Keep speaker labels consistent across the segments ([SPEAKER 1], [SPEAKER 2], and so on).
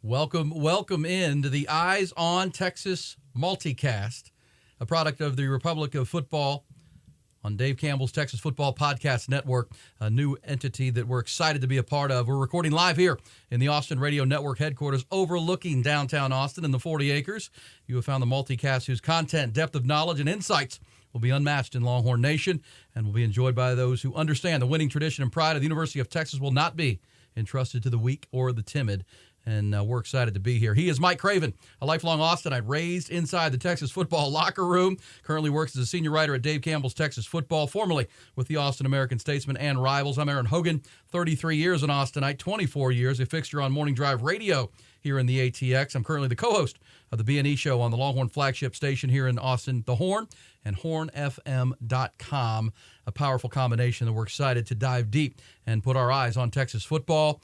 [SPEAKER 1] Welcome into the Eyes on Texas multicast, a product of the Republic of Football on Dave Campbell's Texas Football Podcast Network, a new entity that we're excited to be a part of. We're recording live here in the Austin Radio Network headquarters overlooking downtown Austin in the 40 acres. You have found the multicast whose content, depth of knowledge, and insights will be unmatched in Longhorn Nation and will be enjoyed by those who understand the winning tradition and pride of the University of Texas will not be entrusted to the weak or the timid. And we're excited to be here. He is Mike Craven, a lifelong Austinite raised inside the Texas football locker room. Currently works as a senior writer at Dave Campbell's Texas Football, formerly with the Austin American-Statesman and Rivals. I'm Erin Hogan, 33 years an Austinite, 24 years, a fixture on Morning Drive Radio here in the ATX. I'm currently the co-host of the B&E show on the Longhorn flagship station here in Austin, The Horn, and hornfm.com, a powerful combination that we're excited to dive deep and put our eyes on Texas football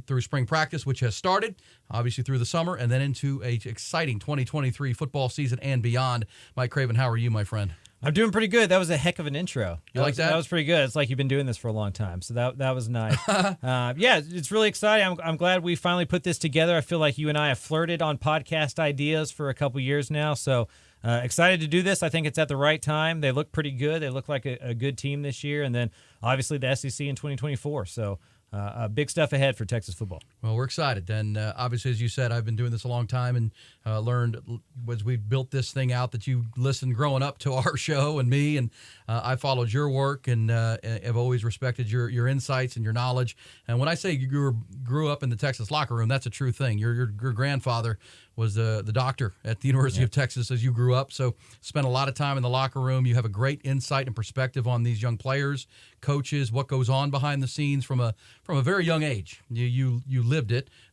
[SPEAKER 1] through spring practice, which has started, obviously through the summer, and then into a exciting 2023 football season and beyond. Mike Craven, how are you, my friend?
[SPEAKER 2] I'm doing pretty good. That was a heck of an intro.
[SPEAKER 1] You like that?
[SPEAKER 2] That was pretty good. It's like you've been doing this for a long time, so that was nice. Yeah, it's really exciting. I'm glad we finally put this together. I feel like you and I have flirted on podcast ideas for a couple years now, so excited to do this. I think it's at the right time. They look pretty good. They look like a good team this year, and then obviously the SEC in 2024, so big stuff ahead for Texas football.
[SPEAKER 1] Well, we're excited. And obviously, as you said, I've been doing this a long time and learned as we built this thing out that you listened growing up to our show and me. And I followed your work and have always respected your insights and your knowledge. And when I say you grew up in the Texas locker room, that's a true thing. Your grandfather was the doctor at the University of Texas as you grew up. So spent a lot of time in the locker room. You have a great insight and perspective on these young players, coaches, what goes on behind the scenes from a very young age. You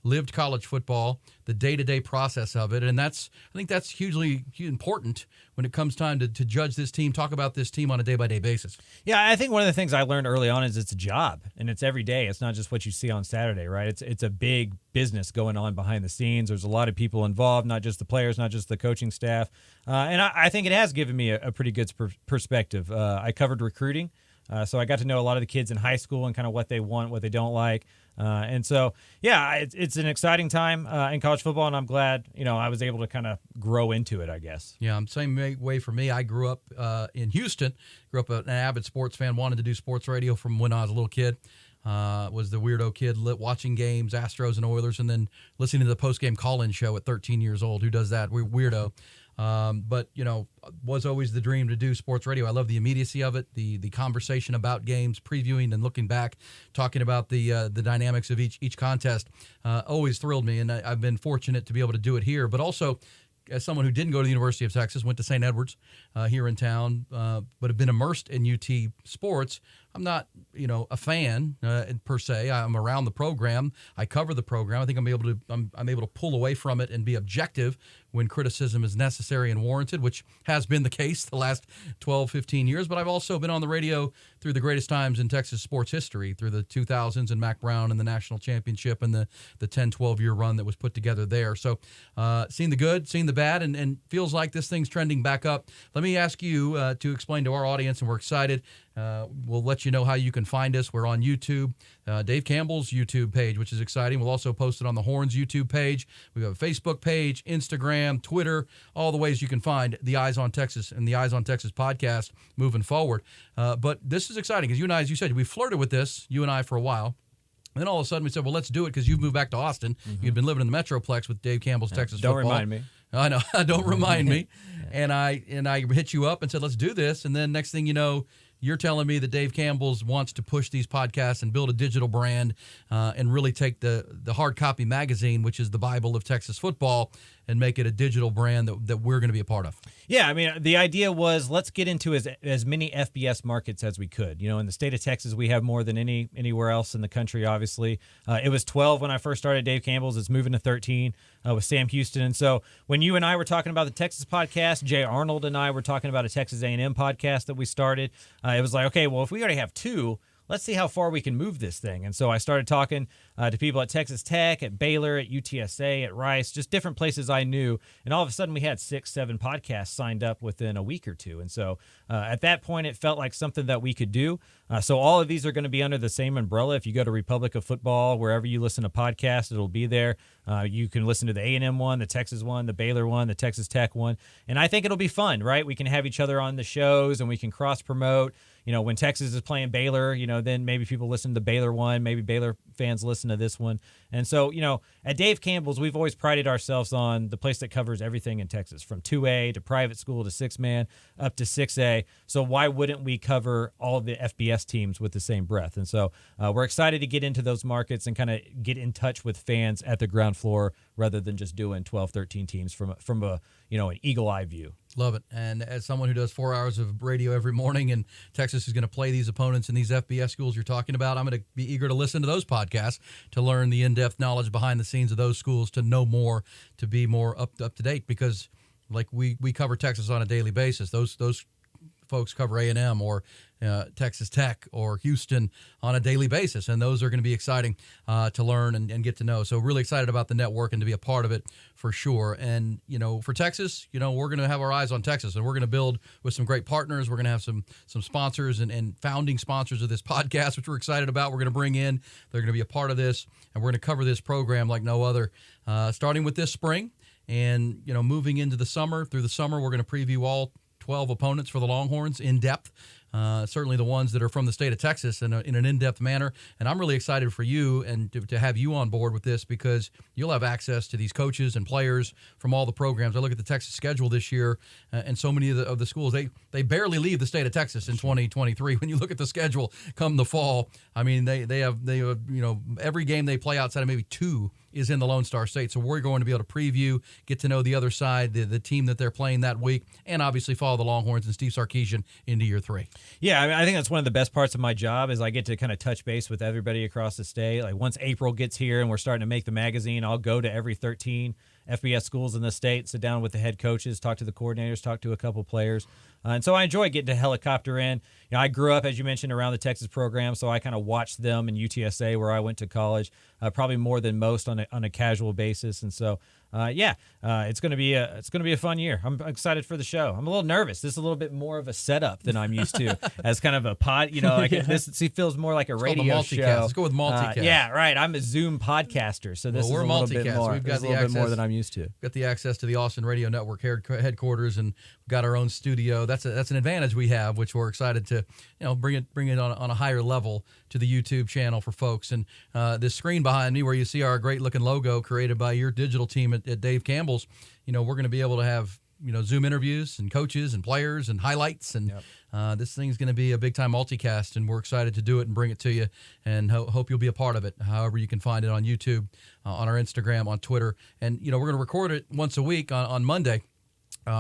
[SPEAKER 1] lived college football, the day-to-day process of it, and I think that's hugely important when it comes time to judge this team, talk about this team on a day-by-day basis.
[SPEAKER 2] Yeah, I think one of the things I learned early on is it's a job, and it's every day. It's not just what you see on Saturday, right? It's a big business going on behind the scenes. There's a lot of people involved, not just the players, not just the coaching staff, and I think it has given me a pretty good perspective. I covered recruiting. So I got to know a lot of the kids in high school and kind of what they want, what they don't like. And so, yeah, it's an exciting time in college football, and I'm glad, I was able to kind of grow into it, I guess.
[SPEAKER 1] Yeah, same way for me. I grew up in Houston, grew up an avid sports fan, wanted to do sports radio from when I was a little kid. Was the weirdo kid watching games, Astros and Oilers, and then listening to the post-game call-in show at 13 years old. Who does that? Weirdo. But, was always the dream to do sports radio. I love the immediacy of it, the conversation about games, previewing and looking back, talking about the dynamics of each contest. Always thrilled me, and I've been fortunate to be able to do it here. But also, as someone who didn't go to the University of Texas, went to St. Edwards here in town, but have been immersed in UT sports, I'm not, a fan per se. I'm around the program. I cover the program. I think I'm able to pull away from it and be objective when criticism is necessary and warranted, which has been the case the last 12, 15 years. But I've also been on the radio through the greatest times in Texas sports history, through the 2000s and Mac Brown and the national championship and the 10, 12-year run that was put together there. So seen the good, seen the bad, and feels like this thing's trending back up. Let me ask you to explain to our audience, and we're excited. We'll let you know how you can find us. We're on YouTube, Dave Campbell's YouTube page, which is exciting. We'll also post it on the Horns YouTube page. We have a Facebook page, Instagram, Twitter, all the ways you can find the Eyes on Texas and the Eyes on Texas podcast moving forward. But this is exciting because you and I, as you said, we flirted with this, you and I, for a while. And then all of a sudden we said, well, let's do it because you've moved back to Austin. Mm-hmm. You've been living in the Metroplex with Dave Campbell's Texas
[SPEAKER 2] Don't
[SPEAKER 1] football.
[SPEAKER 2] Remind me.
[SPEAKER 1] I know. Don't remind me. And I hit you up and said, let's do this. And then next thing you know, you're telling me that Dave Campbell's wants to push these podcasts and build a digital brand and really take the hard copy magazine, which is the Bible of Texas football, and make it a digital brand that we're going to be a part of.
[SPEAKER 2] Yeah, I mean, the idea was let's get into as many FBS markets as we could. In the state of Texas, we have more than anywhere else in the country, obviously. It was 12 when I first started Dave Campbell's. It's moving to 13 with Sam Houston. And so when you and I were talking about the Texas podcast, Jay Arnold and I were talking about a Texas A&M podcast that we started. It was like, okay, well, if we already have two, let's see how far we can move this thing. And so I started talking to people at Texas Tech, at Baylor, at UTSA, at Rice, just different places I knew. And all of a sudden we had 6, 7 podcasts signed up within a week or two. And so at that point, it felt like something that we could do. So all of these are going to be under the same umbrella. If you go to Republic of Football, wherever you listen to podcasts, it'll be there. You can listen to the A&M one, the Texas one, the Baylor one, the Texas Tech one. And I think it'll be fun, right? We can have each other on the shows and we can cross-promote. When Texas is playing Baylor, then maybe people listen to the Baylor one. Maybe Baylor fans listen to this one. And so, at Dave Campbell's, we've always prided ourselves on the place that covers everything in Texas, from 2A to private school to 6-man up to 6A. So why wouldn't we cover all of the FBS teams with the same breath? And so we're excited to get into those markets and kind of get in touch with fans at the ground floor rather than just doing 12, 13 teams from a an eagle-eye view.
[SPEAKER 1] Love it. And as someone who does 4 hours of radio every morning, and Texas is going to play these opponents in these FBS schools you're talking about, I'm going to be eager to listen to those podcasts to learn the in-depth knowledge behind the scenes of those schools, to know more, to be more up to date, because like we cover Texas on a daily basis. Those folks cover A&M or Texas Tech or Houston on a daily basis, and those are going to be exciting to learn and get to know. So really excited about the network and to be a part of it for sure. And for Texas, we're going to have our eyes on Texas, and we're going to build with some great partners. We're going to have some sponsors and founding sponsors of this podcast, which we're excited about. We're going to bring in. They're going to be a part of this, and we're going to cover this program like no other, starting with this spring, and moving into the summer. Through the summer, we're going to preview all 12 opponents for the Longhorns in depth. Certainly the ones that are from the state of Texas in an in-depth manner. And I'm really excited for you and to have you on board with this, because you'll have access to these coaches and players from all the programs. I look at the Texas schedule this year, and so many of the schools, they barely leave the state of Texas in 2023. When you look at the schedule come the fall, I mean, they have every game they play outside of maybe 2 is in the Lone Star State. So we're going to be able to preview, get to know the other side, the team that they're playing that week, and obviously follow the Longhorns and Steve Sarkisian into year 3.
[SPEAKER 2] Yeah, I think that's one of the best parts of my job is I get to kind of touch base with everybody across the state. Like once April gets here and we're starting to make the magazine, I'll go to every 13 FBS schools in the state, sit down with the head coaches, talk to the coordinators, talk to a couple players. And so I enjoy getting to helicopter in. I grew up, as you mentioned, around the Texas program, so I kind of watched them in UTSA where I went to college, probably more than most on a casual basis. And so, it's going to be a fun year. I'm excited for the show. I'm a little nervous. This is a little bit more of a setup than I'm used to as kind of a pod. This feels more like a radio show.
[SPEAKER 1] Let's go with multicast.
[SPEAKER 2] Yeah, right. I'm a Zoom podcaster, so this is a little bit more.
[SPEAKER 1] We've got
[SPEAKER 2] a little bit more than I'm used to.
[SPEAKER 1] Got the access to the Austin Radio Network headquarters, and we've got our own studio. That's an advantage we have, which we're excited to bring it on a higher level to the YouTube channel for folks. And this screen behind me, where you see our great looking logo created by your digital team at Dave Campbell's, we're going to be able to have Zoom interviews and coaches and players and highlights, and this thing's going to be a big time multicast, and we're excited to do it and bring it to you, and hope you'll be a part of it. However you can find it on YouTube, on our Instagram, on Twitter, and we're going to record it once a week on Monday.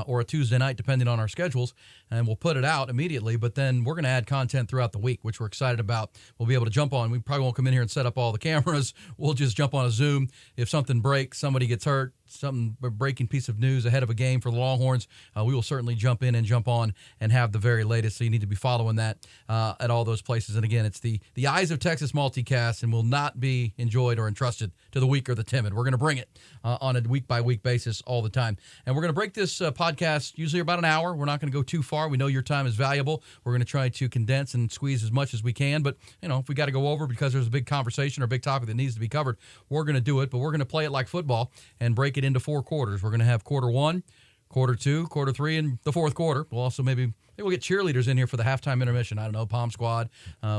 [SPEAKER 1] Or a Tuesday night, depending on our schedules, and we'll put it out immediately. But then we're going to add content throughout the week, which we're excited about. We'll be able to jump on. We probably won't come in here and set up all the cameras. We'll just jump on a Zoom. If something breaks, somebody gets hurt, a breaking piece of news ahead of a game for the Longhorns, we will certainly jump in and jump on and have the very latest. So you need to be following that at all those places. And again, it's the Eyes of Texas multicast, and will not be enjoyed or entrusted to the weak or the timid. We're going to bring it on a week-by-week basis all the time. And we're going to break this podcast usually about an hour. We're not going to go too far. We know your time is valuable. We're going to try to condense and squeeze as much as we can. But, if we got to go over because there's a big conversation or a big topic that needs to be covered, we're going to do it. But we're going to play it like football and break it into 4 quarters. We're going to have quarter 1, quarter 2, quarter 3, and the fourth quarter. We'll also maybe we'll get cheerleaders in here for the halftime intermission. I don't know, Palm Squad.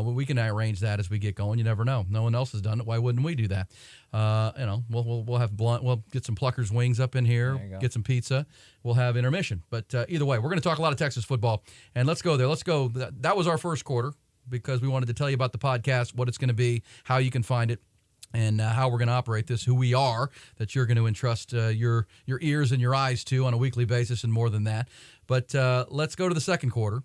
[SPEAKER 1] We can arrange that as we get going. You never know. No one else has done it. Why wouldn't we do that? We'll have blunt. We'll get some Pluckers wings up in here. Get some pizza. We'll have intermission. But either way, we're going to talk a lot of Texas football, and let's go there. Let's go. That was our first quarter because we wanted to tell you about the podcast, what it's going to be, how you can find it, and how we're going to operate this, who we are, that you're going to entrust your ears and your eyes to on a weekly basis, and more than that. But let's go to the second quarter,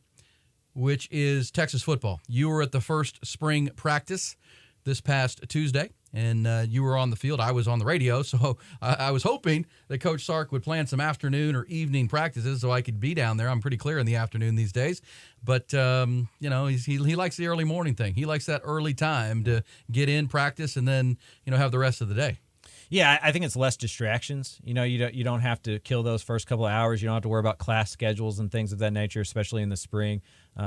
[SPEAKER 1] which is Texas football. You were at the first spring practice this past Tuesday, and you were on the field. I was on the radio, so I was hoping that Coach Sark would plan some afternoon or evening practices so I could be down there. I'm pretty clear in the afternoon these days, but he likes the early morning thing. He likes that early time to get in, practice, and then have the rest of the day.
[SPEAKER 2] Yeah, I think it's less distractions. You don't have to kill those first couple of hours. You don't have to worry about class schedules and things of that nature, especially in the spring.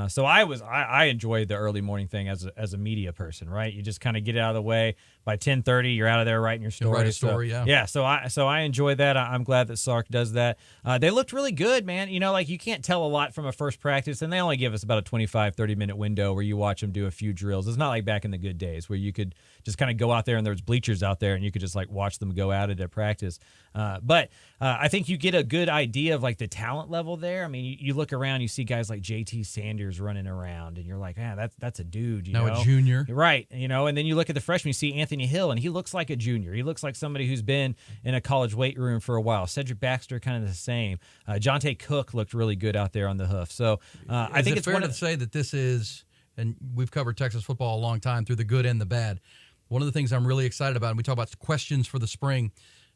[SPEAKER 2] So I enjoyed the early morning thing as a media person, right? You just kind of get it out of the way. By 10:30, you're out of there writing your story.
[SPEAKER 1] Write a story,
[SPEAKER 2] so,
[SPEAKER 1] yeah.
[SPEAKER 2] So I enjoy that. I'm glad that Sark does that. They looked really good, man. You can't tell a lot from a first practice, and they only give us about a 25, 30-minute window where you watch them do a few drills. It's not like back in the good days where you could just kind of go out there and there's bleachers out there and you could just like watch them go at it at practice. But I think you get a good idea of like the talent level there. I mean, you look around, you see guys like JT Sanders running around, and you're like, man, that's a dude.
[SPEAKER 1] Now a junior,
[SPEAKER 2] right? And then you look at the freshman, you see Anthony Hill, and he looks like a junior. He looks like somebody who's been in a college weight room for a while. Cedric Baxter, kind of the same. Jonte Cook looked really good out there on the hoof. So I think it's
[SPEAKER 1] fair to say that this is, and we've covered Texas football a long time through the good and the bad. One of the things I'm really excited about, and we talk about questions for the spring,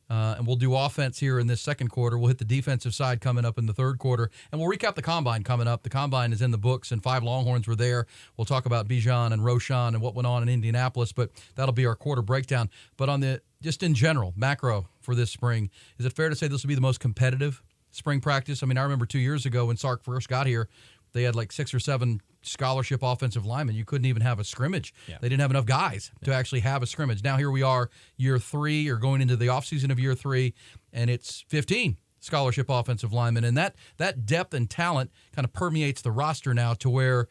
[SPEAKER 1] and we'll do offense here in this second quarter. We'll hit the defensive side coming up in the third quarter, and we'll recap the Combine coming up. The Combine is in the books, and 5 Longhorns were there. We'll talk about Bijan and Roshan and what went on in Indianapolis, but that'll be our quarter breakdown. But on just in general, macro for this spring, is it fair to say this will be the most competitive spring practice? I mean, I remember 2 years ago when Sark first got here, they had like 6 or 7 scholarship offensive linemen. You couldn't even have a scrimmage. Yeah. They didn't have enough guys to actually have a scrimmage. Now here we are, year 3, or going into the offseason of year 3, and it's 15 scholarship offensive linemen. And that depth and talent kind of permeates the roster now to where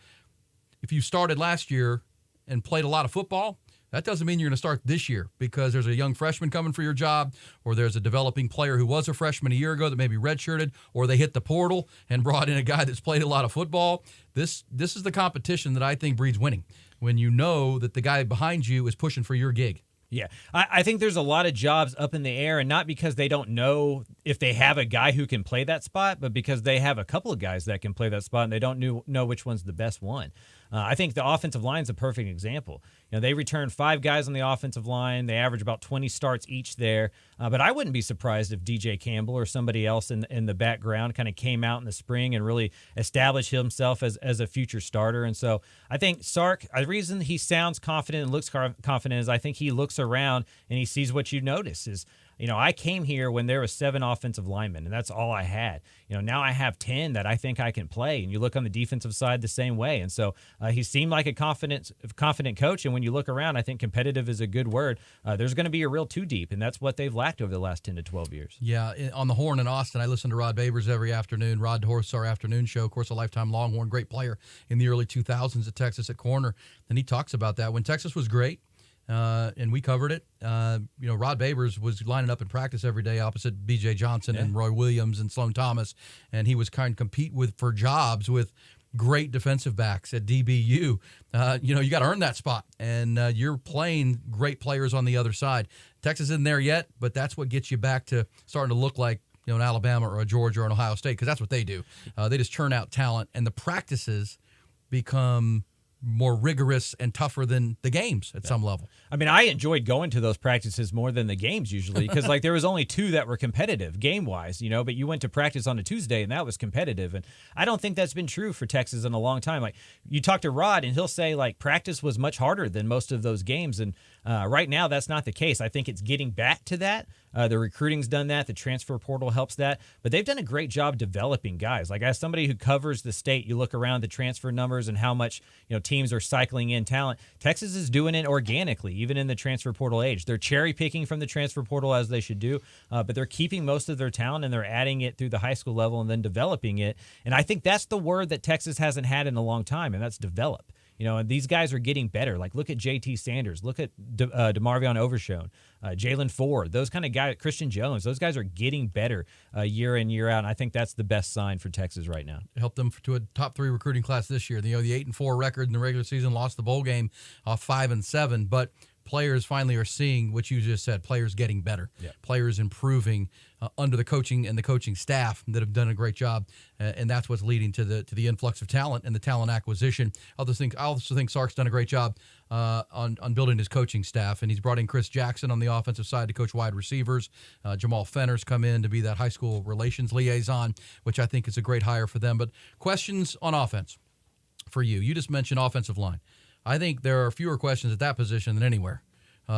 [SPEAKER 1] if you started last year and played a lot of football, that doesn't mean you're going to start this year because there's a young freshman coming for your job, or there's a developing player who was a freshman a year ago that maybe redshirted, or they hit the portal and brought in a guy that's played a lot of football. This is the competition that I think breeds winning, when you know that the guy behind you is pushing for your gig.
[SPEAKER 2] Yeah, I think there's a lot of jobs up in the air, and not because they don't know if they have a guy who can play that spot, but because they have a couple of guys that can play that spot, and they don't know which one's the best one. I think the offensive line is a perfect example. They returned 5 guys on the offensive line. They average about 20 starts each there. But I wouldn't be surprised if DJ Campbell or somebody else in the background kind of came out in the spring and really established himself as a future starter. And so I think Sark, the reason he sounds confident and looks confident is I think he looks around and he sees what you notice is, I came here when there was 7 offensive linemen, and that's all I had. Now I have 10 that I think I can play, and you look on the defensive side the same way. And so he seemed like a confident coach, and when you look around, I think competitive is a good word. There's going to be a real 2 deep, and that's what they've lacked over the last 10 to 12 years.
[SPEAKER 1] Yeah, on the Horn in Austin, I listen to Rod Babers every afternoon. Rod hosts our afternoon show, of course, a lifetime Longhorn, great player in the early 2000s at Texas at corner. And he talks about that. When Texas was great, and we covered it. Rod Babers was lining up in practice every day opposite B.J. Johnson and Roy Williams and Sloan Thomas, and he was kind of compete for jobs with great defensive backs at DBU. You got to earn that spot, and you're playing great players on the other side. Texas isn't there yet, but that's what gets you back to starting to look like an Alabama or a Georgia or an Ohio State, because that's what they do. They just churn out talent, and the practices become more rigorous and tougher than the games at some level.
[SPEAKER 2] I mean, I enjoyed going to those practices more than the games usually because there was only 2 that were competitive game-wise, but you went to practice on a Tuesday and that was competitive. And I don't think that's been true for Texas in a long time. Like, you talk to Rod and he'll say, like, practice was much harder than most of those games. And right now that's not the case. I think it's getting back to that. The recruiting's done that. The transfer portal helps that. But they've done a great job developing guys. Like, as somebody who covers the state, you look around the transfer numbers and how much teams are cycling in talent. Texas is doing it organically, even in the transfer portal age. They're cherry picking from the transfer portal as they should do, but they're keeping most of their talent and they're adding it through the high school level and then developing it. And I think that's the word that Texas hasn't had in a long time, and that's develop. And these guys are getting better. Like, look at JT Sanders, look at DeMarvion Overshone, Jalen Ford, those kind of guys, Christian Jones. Those guys are getting better year in, year out, and I think that's the best sign for Texas right now.
[SPEAKER 1] Helped them to a top 3 recruiting class this year. The 8-4 record in the regular season, lost the bowl game off 5-7, but players finally are seeing what you just said, players getting better, players improving under the coaching and the coaching staff that have done a great job, and that's what's leading to the influx of talent and the talent acquisition. I also think Sark's done a great job on building his coaching staff, and he's brought in Chris Jackson on the offensive side to coach wide receivers. Jamal Fenner's come in to be that high school relations liaison, which I think is a great hire for them. But questions on offense for you. You just mentioned offensive line. I think there are fewer questions at that position than anywhere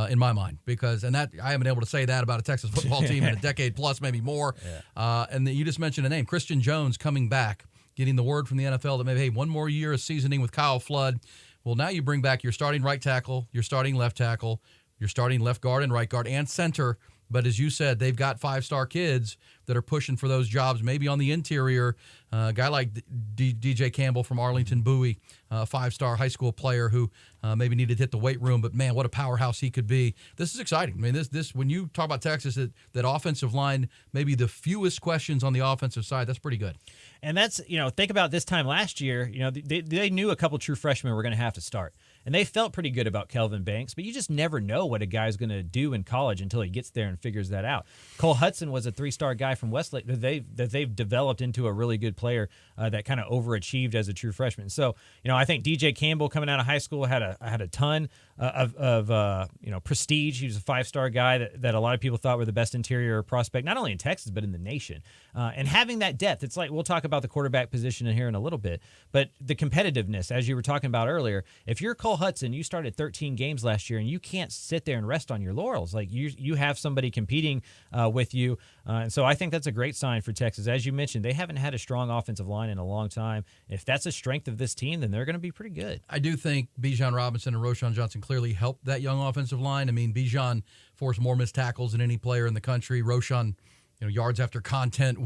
[SPEAKER 1] in my mind, because I haven't been able to say that about a Texas football team in a decade plus, maybe more. And you just mentioned a name, Christian Jones, coming back, getting the word from the NFL that maybe, hey, one more year of seasoning with Kyle Flood. Well, now you bring back your starting right tackle, your starting left tackle, your starting left guard and right guard and center. But as you said, they've got 5-star kids that are pushing for those jobs, maybe on the interior. A guy like DJ Campbell from Arlington Bowie, a 5-star high school player who maybe needed to hit the weight room, but man, what a powerhouse he could be. This is exciting. I mean, this when you talk about Texas, that offensive line, maybe the fewest questions on the offensive side, that's pretty good.
[SPEAKER 2] And that's, think about this time last year, they knew a couple true freshmen were going to have to start. And they felt pretty good about Kelvin Banks, but you just never know what a guy's going to do in college until he gets there and figures that out. Cole Hudson was a 3-star guy from Westlake that they've developed into a really good player that kind of overachieved as a true freshman. So, I think DJ Campbell coming out of high school had a ton of prestige. He was a 5-star guy that a lot of people thought were the best interior prospect, not only in Texas, but in the nation. And having that depth, it's like, we'll talk about the quarterback position in here in a little bit, but the competitiveness, as you were talking about earlier, if you're Cole Hudson, you started 13 games last year, and you can't sit there and rest on your laurels. Like you have somebody competing with you, and so I think that's a great sign for Texas. As you mentioned, they haven't had a strong offensive line in a long time. If that's a strength of this team, then they're going to be pretty good.
[SPEAKER 1] I do think Bijan Robinson and Roschon Johnson clearly helped that young offensive line. I mean, Bijan forced more missed tackles than any player in the country. Roschon, yards after contact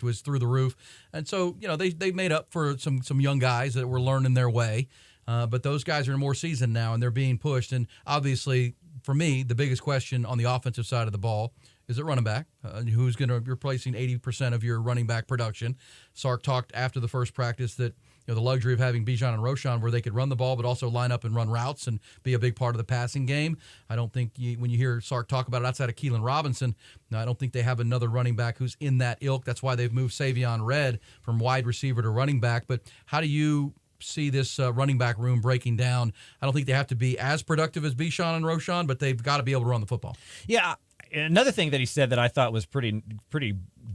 [SPEAKER 1] was through the roof, and so they made up for some young guys that were learning their way. But those guys are more seasoned now, and they're being pushed. And obviously, for me, the biggest question on the offensive side of the ball is at running back. Who's going to be replacing 80% of your running back production? Sark talked after the first practice that the luxury of having Bijan and Roschon, where they could run the ball but also line up and run routes and be a big part of the passing game. I don't think when you hear Sark talk about it outside of Keelan Robinson, I don't think they have another running back who's in that ilk. That's why they've moved Savion Red from wide receiver to running back. But how do you see this running back room breaking down? I don't think they have to be as productive as Bijan and Roschon, but they've got to be able to run the football.
[SPEAKER 2] Yeah. Another thing that he said that I thought was pretty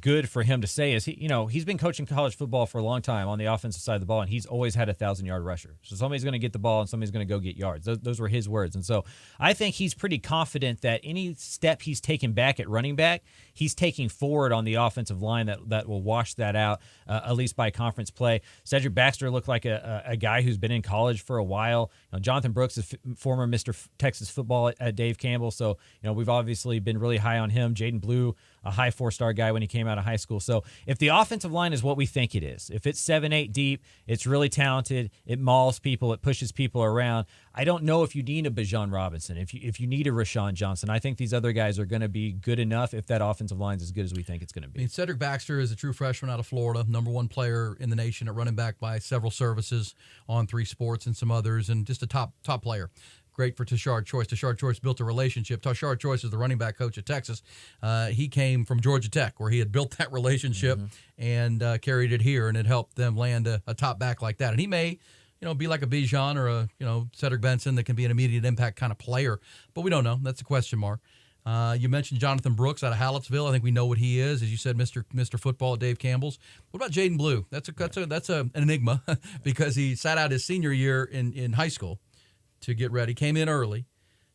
[SPEAKER 2] good for him to say is he's been coaching college football for a long time on the offensive side of the ball, and he's always had a 1,000-yard rusher. So somebody's going to get the ball and somebody's going to go get yards. Those were his words. And so I think he's pretty confident that any step he's taken back at running back, he's taking forward on the offensive line that will wash that out, at least by conference play. Cedric Baxter looked like a guy who's been in college for a while. Jonathan Brooks is former Mr. Texas football at Dave Campbell, so we've obviously been really high on him. Jaden Blue, a high 4-star guy when he came out of high school. So if the offensive line is what we think it is, if it's 7-8 deep, it's really talented, it mauls people, it pushes people around, I don't know if you need a Bijan Robinson, if you need a Roschon Johnson. I think these other guys are going to be good enough if that offensive line is as good as we think it's going to be.
[SPEAKER 1] I mean, Cedric Baxter is a true freshman out of Florida, number 1 player in the nation at running back by several services on 3 sports and some others, and just a top player. Great for Tashard Choice. Tashard Choice built a relationship. Tashard Choice is the running back coach at Texas. He came from Georgia Tech, where he had built that relationship and carried it here, and it helped them land a top back like that. And he may, be like a Bijan or a, Cedric Benson that can be an immediate impact kind of player, but we don't know. That's a question mark. You mentioned Jonathan Brooks out of Hallettsville. I think we know what he is. As you said, Mr. Football at Dave Campbell's. What about Jaden Blue? That's an enigma because he sat out his senior year in high school to get ready, came in early,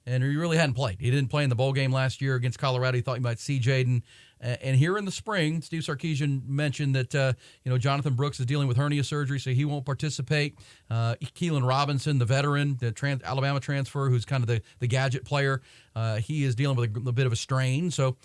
[SPEAKER 1] and he really hadn't played. He didn't play in the bowl game last year against Colorado. He thought he might see Jaden. And here in the spring, Steve Sarkisian mentioned that Jonathan Brooks is dealing with hernia surgery, so he won't participate. Keelan Robinson, the veteran, the Alabama transfer, who's kind of the gadget player, he is dealing with a bit of a strain. So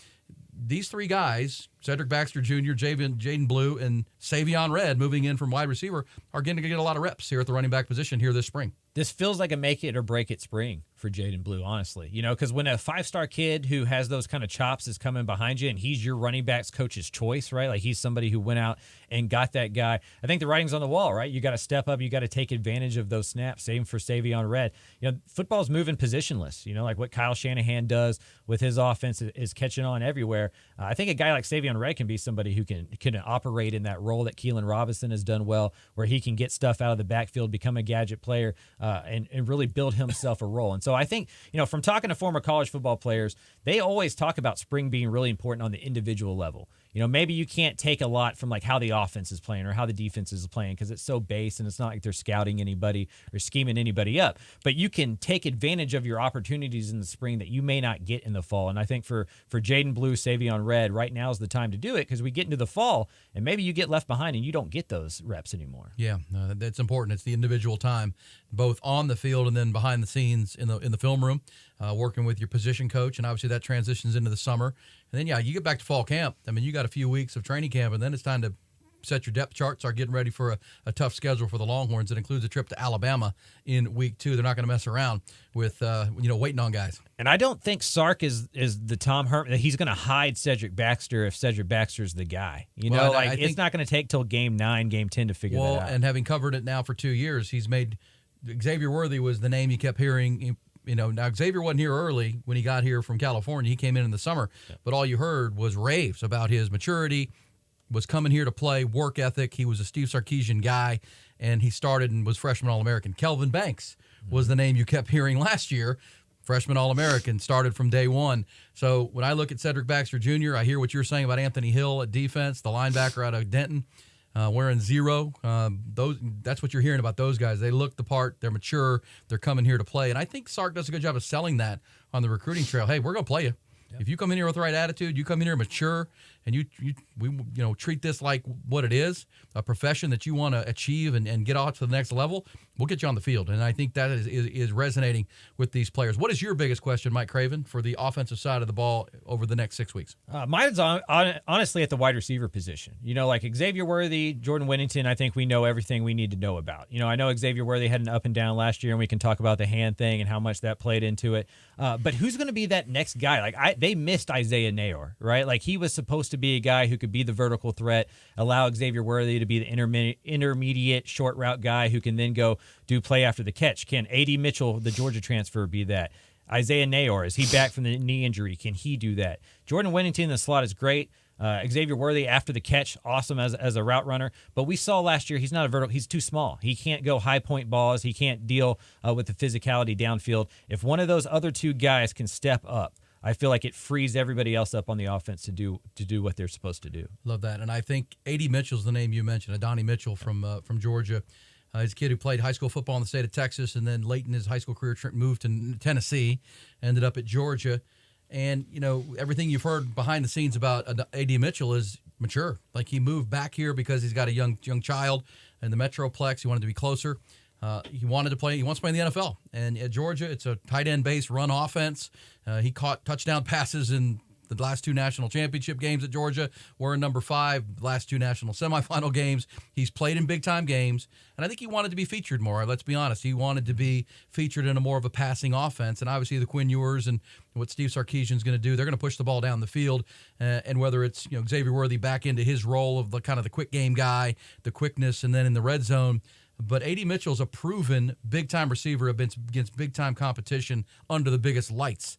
[SPEAKER 1] these 3 guys, Cedric Baxter Jr., Jaden Blue, and Savion Red, moving in from wide receiver, are going to get a lot of reps here at the running back position here this spring.
[SPEAKER 2] This feels like a make it or break it spring for Jaden Blue, honestly. Because when a 5-star kid who has those kind of chops is coming behind you and he's your running backs coach's choice, right? Like he's somebody who went out and got that guy. I think the writing's on the wall, right? You got to step up. You got to take advantage of those snaps. Same for Savion Red. Football's moving positionless. Like what Kyle Shanahan does with his offense is catching on everywhere. I think a guy like Savion Red can be somebody who can operate in that role that Keelan Robinson has done well, where he can get stuff out of the backfield, become a gadget player, and really build himself a role. And so I think, from talking to former college football players, they always talk about spring being really important on the individual level. Maybe you can't take a lot from like how the offense is playing or how the defense is playing because it's so base and it's not like they're scouting anybody or scheming anybody up. But you can take advantage of your opportunities in the spring that you may not get in the fall. And I think for Jaden Blue, Savion Red, right now is the time to do it because we get into the fall and maybe you get left behind and you don't get those reps anymore.
[SPEAKER 1] Yeah, that's important. It's the individual time, both on the field and then behind the scenes in the film room, working with your position coach. And obviously that transitions into the summer. And then, you get back to fall camp. I mean, you got a few weeks of training camp, and then it's time to set your depth chart, start getting ready for a tough schedule for the Longhorns. It includes a trip to Alabama in week 2. They're not going to mess around with, waiting on guys.
[SPEAKER 2] And I don't think Sark is the Tom Herman that he's going to hide Cedric Baxter if Cedric Baxter's the guy. I think it's not going to take till game 9, game 10 to figure that out.
[SPEAKER 1] And having covered it now for 2 years, he's made Xavier Worthy was the name you kept hearing. Now Xavier wasn't here early when he got here from California. He came in the summer, but all you heard was raves about his maturity, was coming here to play, work ethic. He was a Steve Sarkisian guy, and he started and was freshman All-American. Kelvin Banks was the name you kept hearing last year. Freshman All-American, started from day one. So when I look at Cedric Baxter Jr., I hear what you're saying about Anthony Hill at defense, the linebacker out of Denton. Wearing 0. That's what you're hearing about those guys. They look the part. They're mature. They're coming here to play. And I think Sark does a good job of selling that on the recruiting trail. Hey, we're going to play you. Yep. If you come in here with the right attitude, you come in here mature, and we treat this like what it is, a profession that you want to achieve and get off to the next level, we'll get you on the field. And I think that is resonating with these players. What is your biggest question, Mike Craven, for the offensive side of the ball over the next 6 weeks?
[SPEAKER 2] Mine's honestly at the wide receiver position. Like Xavier Worthy, Jordan Whittington, I think we know everything we need to know about. I know Xavier Worthy had an up and down last year, and we can talk about the hand thing and how much that played into it. But who's going to be that next guy? They missed Isaiah Nayor, right? Like he was supposed to be a guy who could be the vertical threat, allow Xavier Worthy to be the intermediate short route guy who can then go do play after the catch. Can A.D. Mitchell, the Georgia transfer, be that? Isaiah Nayor, is he back from the knee injury? Can he do that? Jordan Whittington in the slot is great. Xavier Worthy after the catch, awesome as a route runner. But we saw last year he's not a vertical. He's too small. He can't go high point balls. He can't deal with the physicality downfield. If one of those other two guys can step up, I feel like it frees everybody else up on the offense to do what they're supposed to do.
[SPEAKER 1] Love that. And I think A.D. Mitchell's the name you mentioned, Adonai Mitchell from Georgia. He's a kid who played high school football in the state of Texas, and then late in his high school career moved to Tennessee, ended up at Georgia. And, everything you've heard behind the scenes about A.D. Mitchell is mature. Like he moved back here because he's got a young child in the Metroplex. He wanted to be closer. He wants to play in the NFL. And at Georgia, it's a tight end based run offense. He caught touchdown passes in the last 2 national championship games at Georgia. We're in number 5, the last 2 national semifinal games. He's played in big-time games, and I think he wanted to be featured more. Let's be honest. He wanted to be featured in a more of a passing offense, and obviously the Quinn Ewers and what Steve Sarkisian's going to do, they're going to push the ball down the field, and whether it's Xavier Worthy back into his role of the kind of the quick game guy, the quickness, and then in the red zone. But A.D. Mitchell's a proven big-time receiver against big-time competition under the biggest lights,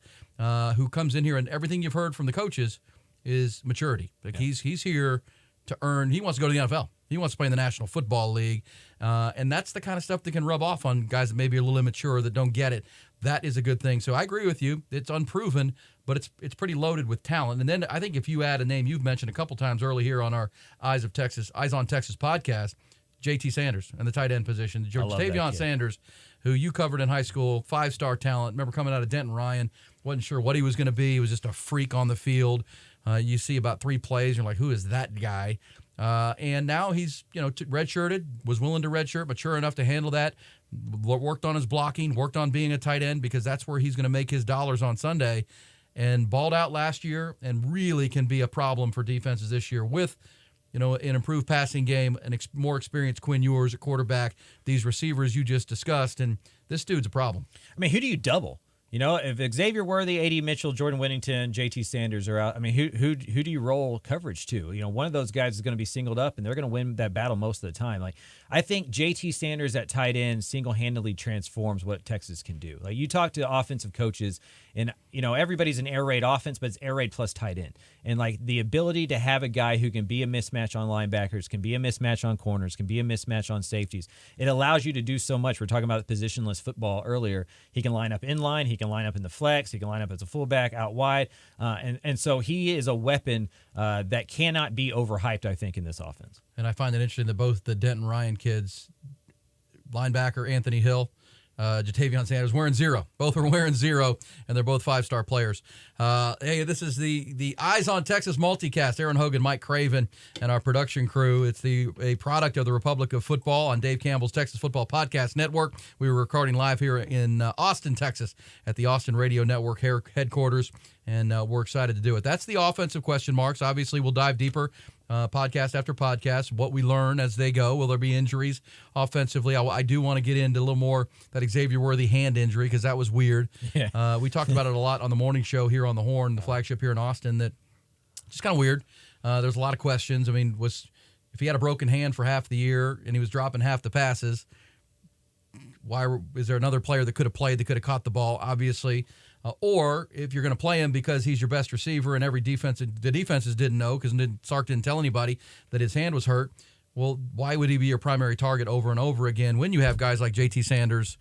[SPEAKER 1] who comes in here, and everything you've heard from the coaches is maturity. Like he's here to earn. He wants to go to the NFL. He wants to play in the National Football League, and that's the kind of stuff that can rub off on guys that maybe are a little immature that don't get it. That is a good thing. So I agree with you. It's unproven, but it's pretty loaded with talent. And then I think if you add a name you've mentioned a couple times early here on our Eyes on Texas podcast, J.T. Sanders and the tight end position. Tavion Sanders, who you covered in high school, 5-star talent. Remember coming out of Denton Ryan, wasn't sure what he was going to be. He was just a freak on the field. You see about 3 plays, you're like, who is that guy? And now he's redshirted, was willing to redshirt, mature enough to handle that. Worked on his blocking, worked on being a tight end because that's where he's going to make his dollars on Sunday. And balled out last year and really can be a problem for defenses this year with an improved passing game, more experienced Quinn Ewers at quarterback, these receivers you just discussed, and this dude's a problem.
[SPEAKER 2] I mean, who do you double? You know, if Xavier Worthy, A.D. Mitchell, Jordan Whittington, J.T. Sanders are out, I mean, who do you roll coverage to? You know, one of those guys is going to be singled up, and they're going to win that battle most of the time. Like, I think J.T. Sanders at tight end single-handedly transforms what Texas can do. Like, you talk to offensive coaches, and, you know, everybody's an air raid offense, but it's air raid plus tight end. And, like, the ability to have a guy who can be a mismatch on linebackers, can be a mismatch on corners, can be a mismatch on safeties, it allows you to do so much. We're talking about positionless football earlier. He can line up in line. He can line up in the flex. He can line up as a fullback out wide. And so he is a weapon that cannot be overhyped, I think, in this offense.
[SPEAKER 1] And I find it interesting that both the Denton Ryan kids, linebacker Anthony Hill, Jatavion Sanders, wearing 0. Both are wearing 0, and they're both 5-star players. Hey, this is the Eyes on Texas multicast. Erin, Hogan, Mike Craven, and our production crew. It's a product of the Republic of Football on Dave Campbell's Texas Football Podcast Network. We were recording live here in Austin, Texas, at the Austin Radio Network headquarters, and we're excited to do it. That's the offensive question marks. Obviously, we'll dive deeper podcast after podcast, what we learn as they go. Will there be injuries offensively? I do want to get into a little more that Xavier Worthy hand injury, because that was weird.
[SPEAKER 2] Yeah.
[SPEAKER 1] We talked about it a lot on the morning show here on the Horn, the flagship here in Austin, that just kind of weird. There's a lot of questions. I mean, if he had a broken hand for half the year and he was dropping half the passes, is there another player that could have played, that could have caught the ball, obviously? Or if you're going to play him because he's your best receiver and the defenses didn't know, because Sark didn't tell anybody that his hand was hurt, well, why would he be your primary target over and over again when you have guys like J.T. Sanders,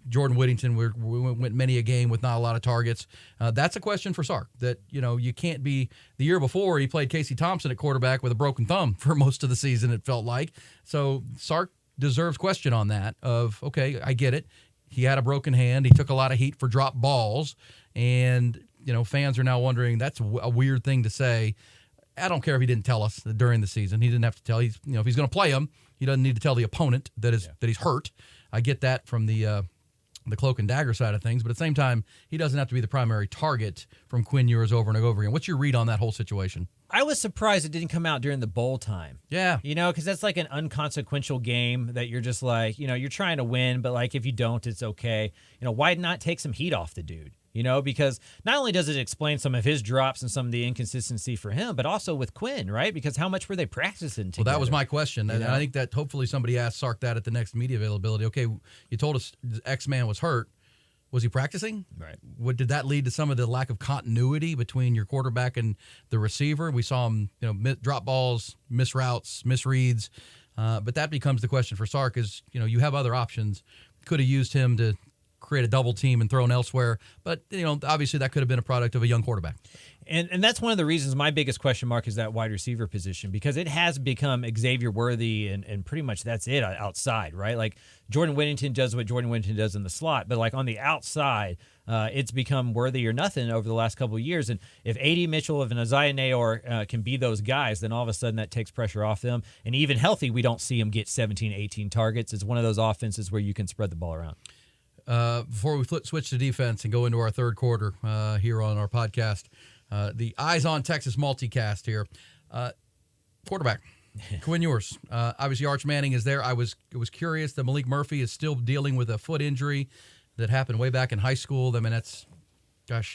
[SPEAKER 1] Jordan Whittington, we went many a game with not a lot of targets? That's a question for Sark, that, you know, you can't be. The year before, he played Casey Thompson at quarterback with a broken thumb for most of the season, it felt like. So Sark deserves question on that of, okay, I get it. He had a broken hand. He took a lot of heat for drop balls. And, you know, fans are now wondering, that's a weird thing to say. I don't care if he didn't tell us during the season. He didn't have to tell. If he's going to play him, he doesn't need to tell the opponent that he's hurt. I get that from the cloak and dagger side of things. But at the same time, he doesn't have to be the primary target from Quinn Ewers over and over again. What's your read on that whole situation?
[SPEAKER 2] I was surprised it didn't come out during the bowl time.
[SPEAKER 1] Yeah.
[SPEAKER 2] You know, because that's like an unconsequential game that you're just like, you know, you're trying to win, but like if you don't, it's okay. You know, why not take some heat off the dude? You know, because not only does it explain some of his drops and some of the inconsistency for him, but also with Quinn, right? Because how much were they practicing together?
[SPEAKER 1] Well, that was my question. And I think that hopefully somebody asked Sark that at the next media availability. Okay, you told us X-Man was hurt. Was he practicing?
[SPEAKER 2] Right.
[SPEAKER 1] Did that lead to some of the lack of continuity between your quarterback and the receiver? We saw him, drop balls, miss routes, misreads. But that becomes the question for Sark is, you have other options. Could have used him to create a double team and throw him elsewhere. But, obviously that could have been a product of a young quarterback.
[SPEAKER 2] And that's one of the reasons my biggest question mark is that wide receiver position, because it has become Xavier Worthy and pretty much that's it outside, right? Like Jordan Whittington does what Jordan Whittington does in the slot, but like on the outside, it's become Worthy or nothing over the last couple of years. And if A.D. Mitchell, if an Isaiah Nayor can be those guys, then all of a sudden that takes pressure off them. And even healthy, we don't see him get 17, 18 targets. It's one of those offenses where you can spread the ball around.
[SPEAKER 1] Before we switch to defense and go into our third quarter here on our podcast, the Eyes on Texas multicast here. Quarterback, Quinn Ewers. Obviously, Arch Manning is there. It was curious that Malik Murphy is still dealing with a foot injury that happened way back in high school. I mean, that's,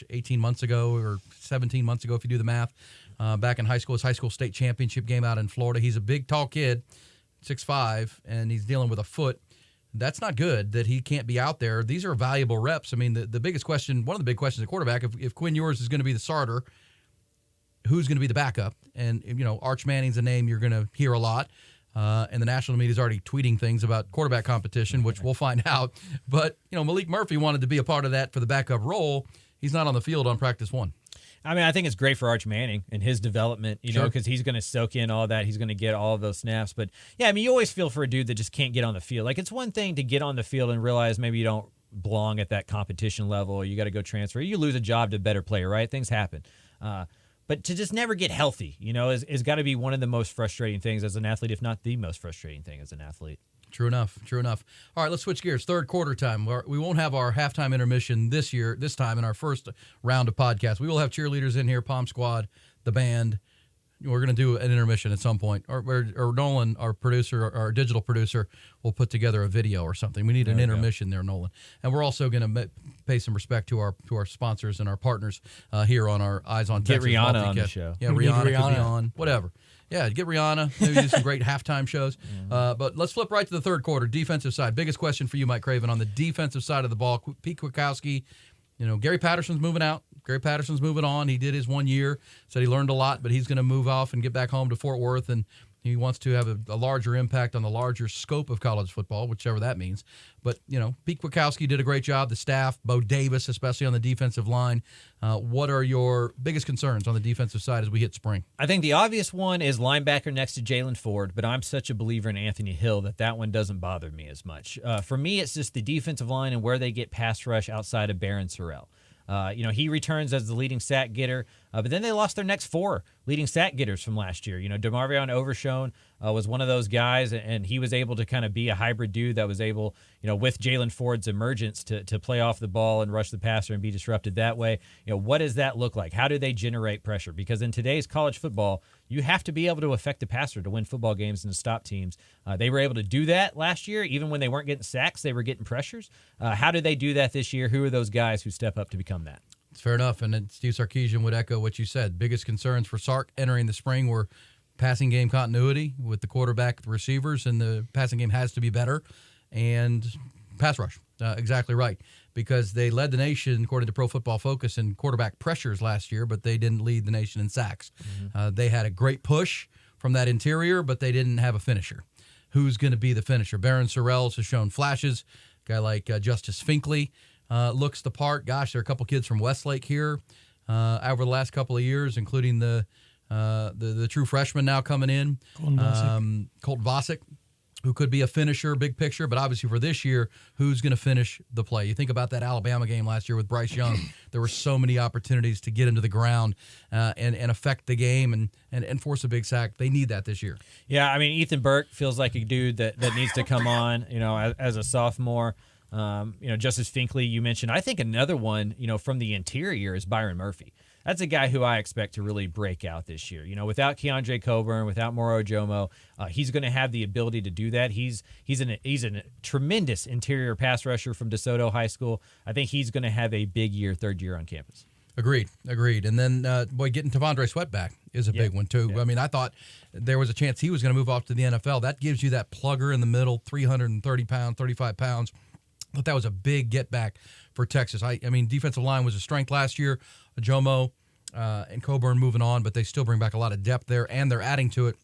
[SPEAKER 1] 18 months ago or 17 months ago if you do the math. Back in high school, his high school state championship game out in Florida. He's a big, tall kid, 6'5", and he's dealing with a foot. That's not good that he can't be out there. These are valuable reps. I mean, the biggest question, one of the big questions at quarterback, if Quinn Ewers is going to be the starter, who's going to be the backup? And, Arch Manning's a name you're going to hear a lot. And the national media is already tweeting things about quarterback competition, which we'll find out. But, Malik Murphy wanted to be a part of that for the backup role. He's not on the field on practice one.
[SPEAKER 2] I mean, I think it's great for Arch Manning and his development, because he's going to soak in all that. He's going to get all of those snaps. But, yeah, I mean, you always feel for a dude that just can't get on the field. Like, it's one thing to get on the field and realize maybe you don't belong at that competition level, or you got to go transfer. You lose a job to a better player, right? Things happen. But to just never get healthy, is got to be one of the most frustrating things as an athlete, if not the most frustrating thing as an athlete.
[SPEAKER 1] True enough. All right, let's switch gears. Third quarter time. We won't have our halftime intermission this time in our first round of podcasts. We will have cheerleaders in here, Pom Squad, the band, we're going to do an intermission at some point, or Nolan, our producer, our digital producer, will put together a video or something. We need an intermission there, Nolan, and we're also going to pay some respect to our sponsors and our partners here on our Eyes on Texas.
[SPEAKER 2] Get Rihanna on the show.
[SPEAKER 1] Yeah, Rihanna could be on. Whatever. Yeah, get Rihanna. Maybe do some great halftime shows. But let's flip right to the third quarter, defensive side. Biggest question for you, Mike Craven, on the defensive side of the ball. Pete Kwiatkowski, Gary Patterson's moving out. Gary Patterson's moving on. He did his 1 year, said he learned a lot, but he's going to move off and get back home to Fort Worth, and he wants to have a larger impact on the larger scope of college football, whichever that means. But, Pete Kwiatkowski did a great job, the staff, Bo Davis, especially on the defensive line. What are your biggest concerns on the defensive side as we hit spring?
[SPEAKER 2] I think the obvious one is linebacker next to Jalen Ford, but I'm such a believer in Anthony Hill that one doesn't bother me as much. For me, it's just the defensive line and where they get pass rush outside of Barron Sorrell. He returns as the leading sack getter, but then they lost their next 4 leading sack getters from last year. DeMarvion Overshone was one of those guys, and he was able to kind of be a hybrid dude that was able, with Jalen Ford's emergence to play off the ball and rush the passer and be disrupted that way. What does that look like? How do they generate pressure? Because in today's college football, you have to be able to affect the passer to win football games and to stop teams. They were able to do that last year. Even when they weren't getting sacks, they were getting pressures. How do they do that this year? Who are those guys who step up to become that?
[SPEAKER 1] It's fair enough, and Steve Sarkisian would echo what you said. Biggest concerns for Sark entering the spring were passing game continuity with the quarterback, the receivers, and the passing game has to be better, and pass rush. Exactly right, because they led the nation, according to Pro Football Focus, in quarterback pressures last year, but they didn't lead the nation in sacks. They had a great push from that interior, but they didn't have a finisher. Who's going to be the finisher? Barron Sorrell has shown flashes. A guy like Justice Finkley looks the part. Gosh, there are a couple kids from Westlake here over the last couple of years, including the true freshman now coming in, Colton Vosick, who could be a finisher, big picture, but obviously for this year, who's going to finish the play? You think about that Alabama game last year with Bryce Young. There were so many opportunities to get into the ground and affect the game and force a big sack. They need that this year.
[SPEAKER 2] Yeah, I mean, Ethan Burke feels like a dude that needs to come on, as a sophomore. Justice Finkley, you mentioned. I think another one, from the interior is Byron Murphy. That's a guy who I expect to really break out this year. Without Keandre Coburn, without Moro Jomo, he's going to have the ability to do that. He's a tremendous interior pass rusher from DeSoto High School. I think he's going to have a big year, third year on campus.
[SPEAKER 1] Agreed. And then, getting Tavondre Sweat back is a big one, too. Yeah. I mean, I thought there was a chance he was going to move off to the NFL. That gives you that plugger in the middle, 330 pounds, 35 pounds. I thought that was a big get back for Texas. I mean, defensive line was a strength last year. Jomo and Coburn moving on, but they still bring back a lot of depth there, and they're adding to it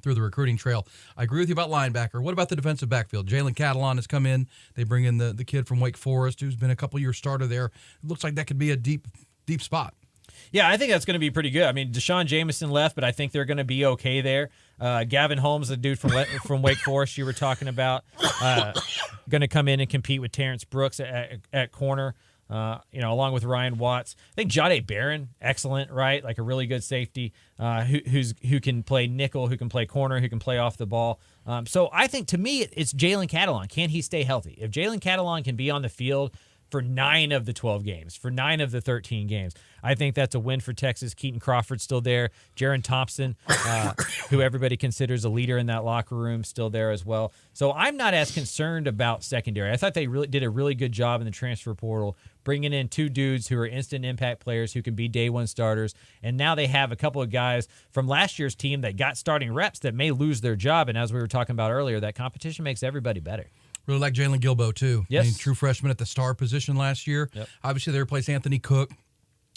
[SPEAKER 1] through the recruiting trail. I agree with you about linebacker. What about the defensive backfield? Jalen Catalon has come in. They bring in the kid from Wake Forest who's been a couple-year starter there. It looks like that could be a deep spot.
[SPEAKER 2] Yeah, I think that's going to be pretty good. I mean, Deshaun Jameson left, but I think they're going to be okay there. Gavin Holmes, the dude from Wake Forest you were talking about, going to come in and compete with Terrence Brooks at corner, along with Ryan Watts. I think Jahdae Barron, excellent, right? Like a really good safety who can play nickel, who can play corner, who can play off the ball. So I think, to me, it's Jalen Catalon. Can he stay healthy? If Jalen Catalon can be on the field for 9 of the 12 games, for 9 of the 13 games, I think that's a win for Texas. Keaton Crawford's still there. Jaron Thompson, who everybody considers a leader in that locker room, still there as well. So I'm not as concerned about secondary. I thought they really did a really good job in the transfer portal, bringing in 2 dudes who are instant impact players who can be day one starters. And now they have a couple of guys from last year's team that got starting reps that may lose their job. And as we were talking about earlier, that competition makes everybody better.
[SPEAKER 1] Really like Jalen Gilbo, too.
[SPEAKER 2] Yes.
[SPEAKER 1] I mean, true freshman at the star position last year. Yep. Obviously, they replaced Anthony Cook.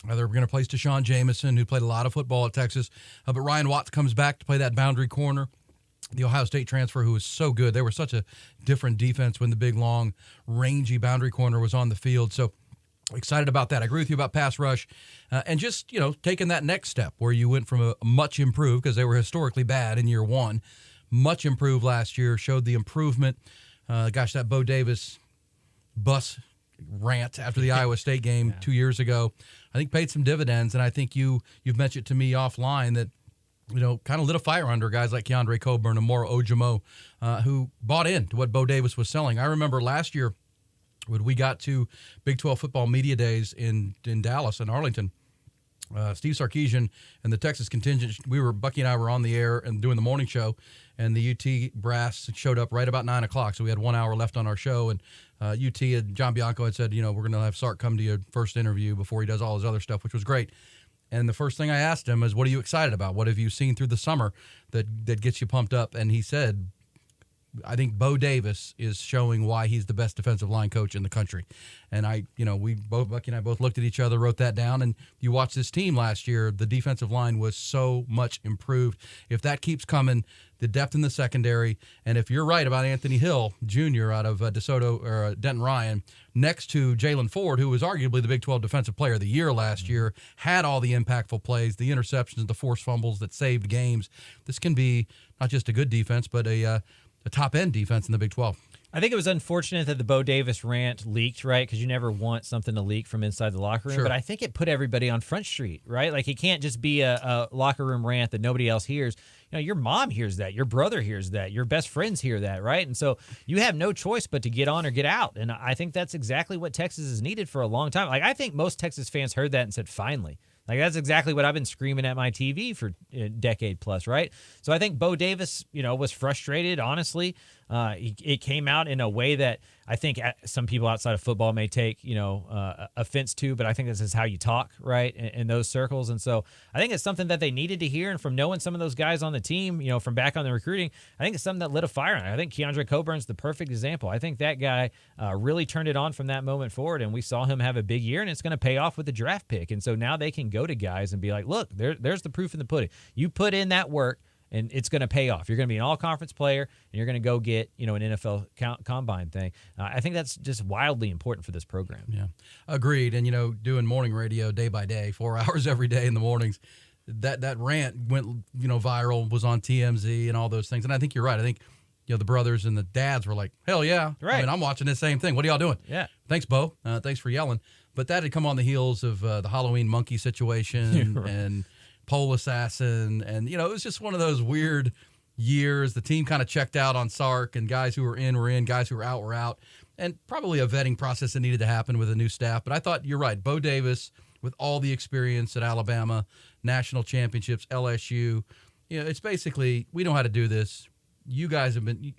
[SPEAKER 1] They're going to place Deshaun Jameson, who played a lot of football at Texas. But Ryan Watts comes back to play that boundary corner. The Ohio State transfer, who was so good. They were such a different defense when the big, long, rangy boundary corner was on the field. So excited about that. I agree with you about pass rush. And just, taking that next step where you went from a much improved, because they were historically bad in year one, much improved last year, showed the improvement. That Bo Davis bus rant after the Iowa State game 2 years ago, I think paid some dividends. And I think you've mentioned to me offline that, kind of lit a fire under guys like Keandre Coburn and Moro Ojomo, who bought into what Bo Davis was selling. I remember last year when we got to Big 12 football media days in Dallas and Arlington, Steve Sarkisian and the Texas contingent, Bucky and I were on the air and doing the morning show, and the UT brass showed up right about 9 o'clock. So we had 1 hour left on our show, and UT and John Bianco had said, we're going to have Sark come to your first interview before he does all his other stuff, which was great. And the first thing I asked him is, what are you excited about? What have you seen through the summer that gets you pumped up? And he said, I think Bo Davis is showing why he's the best defensive line coach in the country. And Bucky and I both looked at each other, wrote that down. And you watch this team last year, the defensive line was so much improved. If that keeps coming, the depth in the secondary, and if you're right about Anthony Hill Jr. out of DeSoto or Denton Ryan, next to Jalen Ford, who was arguably the Big 12 Defensive Player of the Year last year, had all the impactful plays, the interceptions, the forced fumbles that saved games. This can be not just a good defense, but a top-end defense in the Big 12.
[SPEAKER 2] I think it was unfortunate that the Bo Davis rant leaked, right? Because you never want something to leak from inside the locker room.
[SPEAKER 1] Sure.
[SPEAKER 2] But I think it put everybody on Front Street, right? Like, it can't just be a locker room rant that nobody else hears. Your mom hears that. Your brother hears that. Your best friends hear that, right? And so you have no choice but to get on or get out. And I think that's exactly what Texas has needed for a long time. Like, I think most Texas fans heard that and said, finally. Like, that's exactly what I've been screaming at my TV for a decade plus, right? So I think Bo Davis, was frustrated, honestly. It came out in a way that I think some people outside of football may take, offense to, but I think this is how you talk, right, in those circles. And so I think it's something that they needed to hear. And from knowing some of those guys on the team, from back on the recruiting, I think it's something that lit a fire on it. I think Keandre Coburn's the perfect example. I think that guy really turned it on from that moment forward, and we saw him have a big year, and it's going to pay off with the draft pick. And so now they can go to guys and be like, look, there's the proof in the pudding. You put in that work, and it's going to pay off. You're going to be an all-conference player, and you're going to go get, an NFL combine thing. I think that's just wildly important for this program.
[SPEAKER 1] Yeah, agreed. And, doing morning radio day by day, 4 hours every day in the mornings, that rant went, viral, was on TMZ and all those things. And I think you're right. I think, the brothers and the dads were like, hell yeah.
[SPEAKER 2] Right.
[SPEAKER 1] I mean, I'm watching this same thing. What are y'all doing?
[SPEAKER 2] Yeah.
[SPEAKER 1] Thanks, Bo. Thanks for yelling. But that had come on the heels of the Halloween monkey situation
[SPEAKER 2] Right.
[SPEAKER 1] and pole assassin. And, it was just one of those weird years. The team kind of checked out on Sark, and guys who were in, guys who were out. And probably a vetting process that needed to happen with a new staff. But I thought you're right. Bo Davis, with all the experience at Alabama, national championships, LSU, it's basically, we know how to do this. You guys have been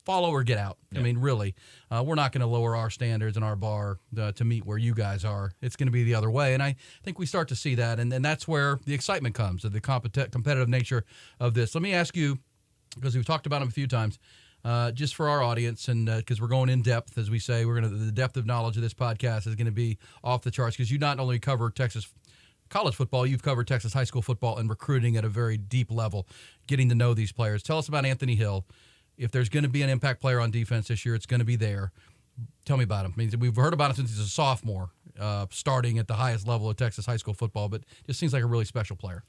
[SPEAKER 1] follow or get out. Yeah. I mean, really, we're not going to lower our standards and our bar to meet where you guys are. It's going to be the other way. And I think we start to see that. And that's where the excitement comes, the competitive nature of this. Let me ask you, because we've talked about them a few times, just for our audience, and because we're going in depth, as we say, the depth of knowledge of this podcast is going to be off the charts, because you not only cover Texas college football, you've covered Texas high school football and recruiting at a very deep level, getting to know these players. Tell us about Anthony Hill. If there's going to be an impact player on defense this year, it's going to be there. Tell me about him. I mean, we've heard about him since he's a sophomore, starting at the highest level of Texas high school football, but just seems like a really special player.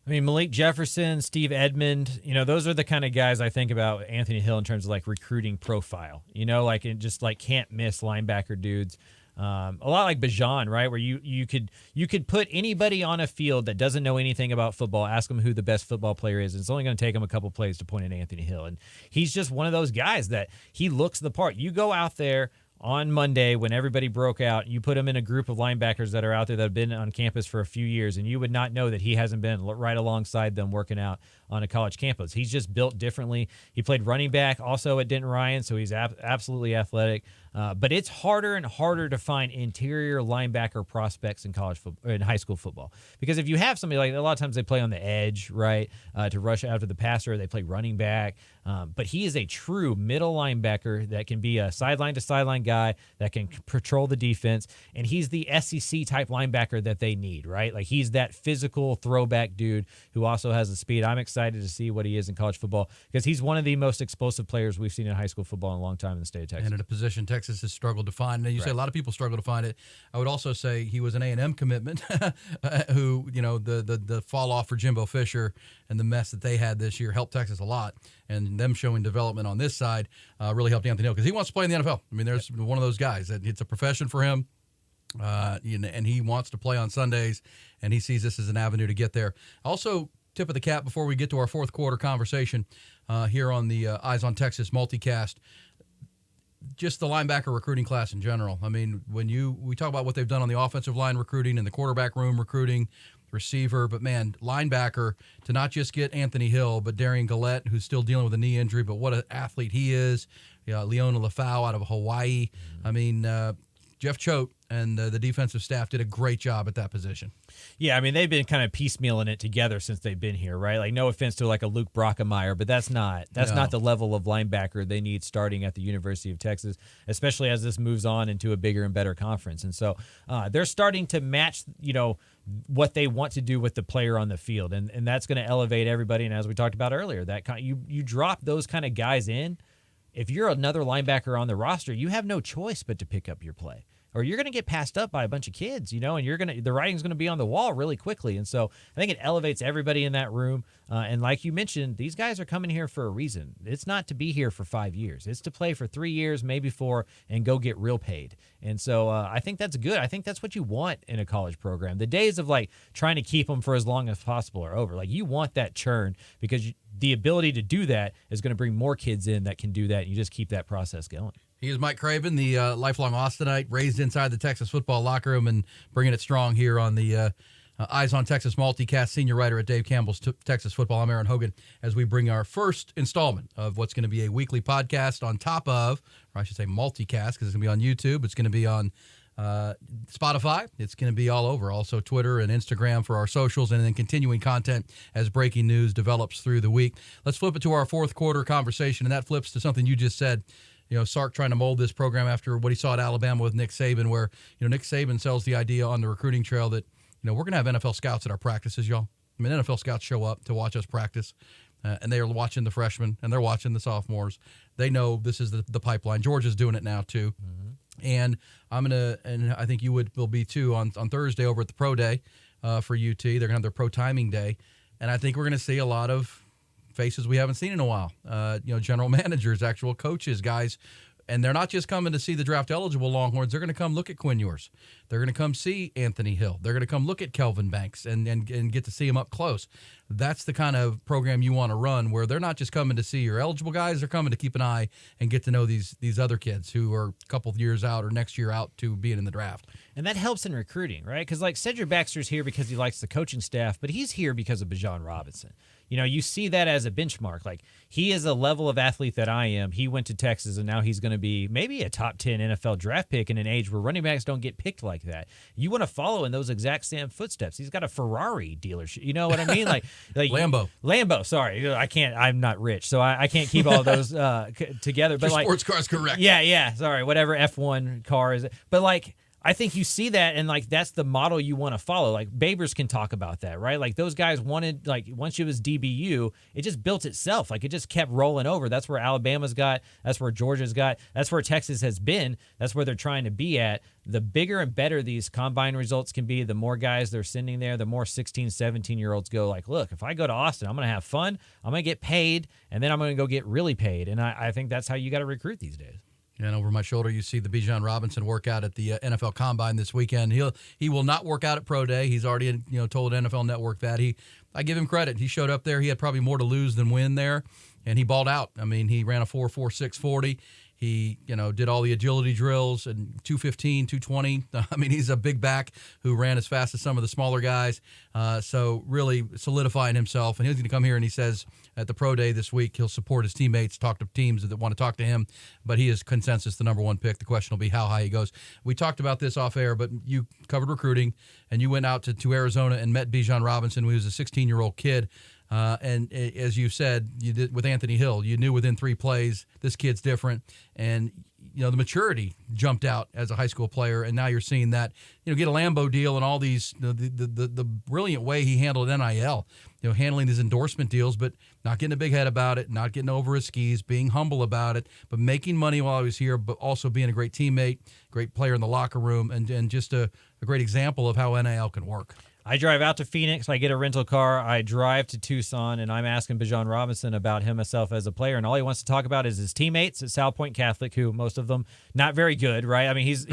[SPEAKER 2] I mean, Malik Jefferson, Steve Edmond, those are the kind of guys I think about Anthony Hill in terms of like recruiting profile, and just like can't miss linebacker dudes. A lot like Bajan, right? Where you could put anybody on a field that doesn't know anything about football, ask them who the best football player is. And it's only going to take them a couple plays to point at Anthony Hill. And he's just one of those guys that he looks the part. You go out there on Monday when everybody broke out, you put him in a group of linebackers that are out there that have been on campus for a few years, and you would not know that he hasn't been right alongside them working out on a college campus. He's just built differently. He played running back also at Denton Ryan, so he's absolutely athletic. But it's harder and harder to find interior linebacker prospects in college football, in high school football, because if you have somebody like, a lot of times they play on the edge, right, to rush after the passer, they play running back. But he is a true middle linebacker that can be a sideline to sideline guy that can patrol the defense, and he's the SEC type linebacker that they need, right? Like, he's that physical throwback dude who also has the speed. I'm excited to see what he is in college football, because he's one of the most explosive players we've seen in high school football in a long time in the state of Texas.
[SPEAKER 1] And at a position Texas has struggled to find. And you say a lot of people struggle to find it. I would also say he was an A&M commitment who, the fall off for Jimbo Fisher and the mess that they had this year helped Texas a lot. And them showing development on this side really helped Anthony Hill, because he wants to play in the NFL. I mean, there's one of those guys that it's a profession for him. And he wants to play on Sundays, and he sees this as an avenue to get there. Also, tip of the cap before we get to our fourth quarter conversation here on the Eyes on Texas multicast, just the linebacker recruiting class in general. I mean, when we talk about what they've done on the offensive line recruiting and the quarterback room recruiting, receiver. But, man, linebacker, to not just get Anthony Hill, but Darian Gillette, who's still dealing with a knee injury, but what an athlete he is. Leona Lafau out of Hawaii. I mean, Jeff Choate and the defensive staff did a great job at that position.
[SPEAKER 2] Yeah, I mean, they've been kind of piecemealing it together since they've been here, right? Like, no offense to like a Luke Brockemeyer, but that's not the level of linebacker they need starting at the University of Texas, especially as this moves on into a bigger and better conference. And so they're starting to match, what they want to do with the player on the field, and that's going to elevate everybody. And as we talked about earlier, that you drop those kind of guys in. If you're another linebacker on the roster, you have no choice but to pick up your play, or you're going to get passed up by a bunch of kids, and the writing's going to be on the wall really quickly. And so I think it elevates everybody in that room. And like you mentioned, these guys are coming here for a reason. It's not to be here for 5 years. It's to play for 3 years, maybe 4, and go get real paid. And so I think that's good. I think that's what you want in a college program. The days of like trying to keep them for as long as possible are over. Like, you want that churn, because the ability to do that is going to bring more kids in that can do that. And you just keep that process going.
[SPEAKER 1] He is Mike Craven, the lifelong Austinite, raised inside the Texas football locker room and bringing it strong here on the Eyes on Texas multicast, senior writer at Dave Campbell's Texas Football. I'm Erin Hogan, as we bring our first installment of what's going to be a weekly podcast on top of, or I should say multicast, because it's going to be on YouTube. It's going to be on Spotify. It's going to be all over. Also Twitter and Instagram for our socials, and then continuing content as breaking news develops through the week. Let's flip it to our fourth quarter conversation, and that flips to something you just said. Sark trying to mold this program after what he saw at Alabama with Nick Saban, where, Nick Saban sells the idea on the recruiting trail that, we're going to have NFL scouts at our practices, y'all. I mean, NFL scouts show up to watch us practice, and they are watching the freshmen, and they're watching the sophomores. They know this is the pipeline. Georgia's doing it now, too. Mm-hmm. And and I think you will be, too, on Thursday over at the Pro Day for UT. They're going to have their pro timing day. And I think we're going to see a lot of faces we haven't seen in a while. General managers, actual coaches, guys. And they're not just coming to see the draft-eligible Longhorns. They're going to come look at Quinn Ewers. They're going to come see Anthony Hill. They're going to come look at Kelvin Banks and get to see him up close. That's the kind of program you want to run, where they're not just coming to see your eligible guys. They're coming to keep an eye and get to know these other kids who are a couple of years out or next year out to being in the draft.
[SPEAKER 2] And that helps in recruiting, right? Because, like, Cedric Baxter's here because he likes the coaching staff, but he's here because of Bijan Robinson. You see that as a benchmark. Like, he is a level of athlete that I am. He went to Texas, and now he's going to be maybe a top 10 NFL draft pick in an age where running backs don't get picked like that. You want to follow in those exact same footsteps. He's got a Ferrari dealership. You know what I mean? Like Lambo. Sorry, I'm not rich, so I can't keep all those together. But
[SPEAKER 1] your sports car's correct.
[SPEAKER 2] Yeah. Sorry, whatever F1 car is. But like, I think you see that, and like that's the model you want to follow. Like Babers can talk about that, right? Like those guys wanted, like once it was DBU, it just built itself. Like it just kept rolling over. That's where Alabama's got. That's where Georgia's got. That's where Texas has been. That's where they're trying to be at. The bigger and better these combine results can be, the more guys they're sending there, the more 16, 17-year-olds go like, look, if I go to Austin, I'm going to have fun, I'm going to get paid, and then I'm going to go get really paid. And I think that's how you got to recruit these days.
[SPEAKER 1] And over my shoulder, you see the Bijan Robinson workout at the NFL Combine this weekend. He will not work out at Pro Day. He's already told NFL Network that. I give him credit. He showed up there. He had probably more to lose than win there, and he balled out. I mean, he ran a 4.46 40. He, did all the agility drills and 215, 220. I mean, he's a big back who ran as fast as some of the smaller guys. So really solidifying himself. And he's going to come here, and he says at the Pro Day this week, he'll support his teammates, talk to teams that want to talk to him. But he is consensus the number one pick. The question will be how high he goes. We talked about this off air, but you covered recruiting, and you went out to Arizona and met Bijan Robinson when he was a 16-year-old kid. And as you said, you did with Anthony Hill, you knew within 3 plays this kid's different, and the maturity jumped out as a high school player, and now you're seeing that get a Lambo deal and all these the brilliant way he handled NIL, handling his endorsement deals, but not getting a big head about it, not getting over his skis, being humble about it, but making money while he was here, but also being a great teammate, great player in the locker room, and just a great example of how NIL can work.
[SPEAKER 2] I drive out to Phoenix, I get a rental car, I drive to Tucson, and I'm asking Bijan Robinson about himself as a player, and all he wants to talk about is his teammates at South Point Catholic, who most of them not very good, right? I mean, he's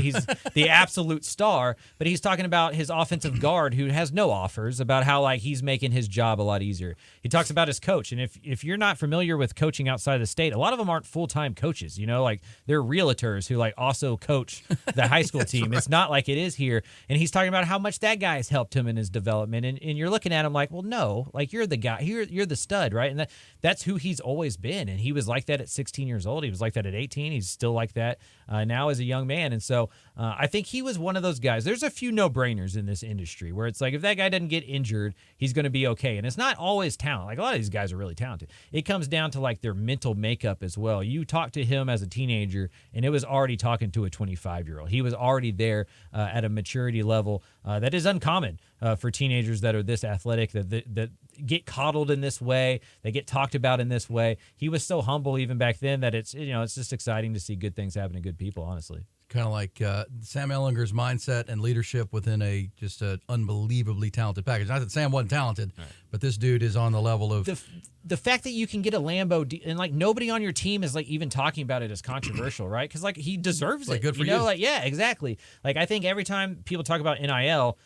[SPEAKER 2] the absolute star, but he's talking about his offensive guard who has no offers, about how like he's making his job a lot easier. He talks about his coach, and if you're not familiar with coaching outside the state, a lot of them aren't full-time coaches, like they're realtors who like also coach the high school team. Right. It's not like it is here, and he's talking about how much that guy has helped him in his development. And you're looking at him like, well, no, like you're the guy, you're the stud, right? And that's who he's always been. And he was like that at 16 years old. He was like that at 18. He's still like that now as a young man. And so I think he was one of those guys. There's a few no-brainers in this industry where it's like if that guy doesn't get injured, he's going to be okay. And it's not always talent. Like a lot of these guys are really talented. It comes down to like their mental makeup as well. You talk to him as a teenager, and it was already talking to a 25-year-old. He was already there at a maturity level that is uncommon for teenagers that are this athletic, that get coddled in this way, they get talked about in this way. He was so humble even back then that it's just exciting to see good things happen to good people, honestly.
[SPEAKER 1] Kind of like Sam Ehlinger's mindset and leadership within just an unbelievably talented package. Not that Sam wasn't talented, right, but this dude is on the level of
[SPEAKER 2] the fact that you can get a Lambo and like nobody on your team is like even talking about it as controversial, right? Because like he deserves it.
[SPEAKER 1] Good for you.
[SPEAKER 2] Like yeah, exactly. Like I think every time people talk about NIL.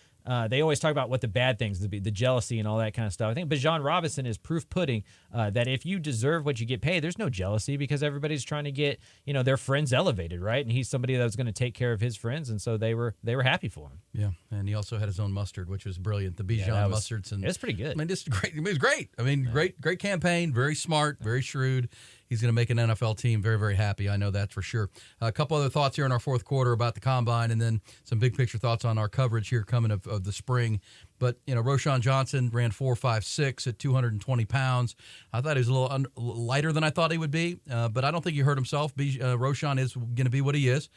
[SPEAKER 2] They always talk about what the bad things, the jealousy and all that kind of stuff. I think Bijan Robinson is proof pudding that if you deserve what you get paid, there's no jealousy because everybody's trying to get their friends elevated, right? And he's somebody that was going to take care of his friends, and so they were happy for him.
[SPEAKER 1] Yeah, and he also had his own mustard, which was brilliant. The Bijan mustards, and
[SPEAKER 2] it was pretty good.
[SPEAKER 1] I mean, just great. It was great. I mean, great campaign. Very smart. Very shrewd. He's going to make an NFL team very, very happy. I know that for sure. A couple other thoughts here in our fourth quarter about the Combine, and then some big picture thoughts on our coverage here coming of the spring. But, Roshan Johnson ran 4.56 at 220 pounds. I thought he was a little lighter than I thought he would be, but I don't think he hurt himself. Roshan is going to be what he is.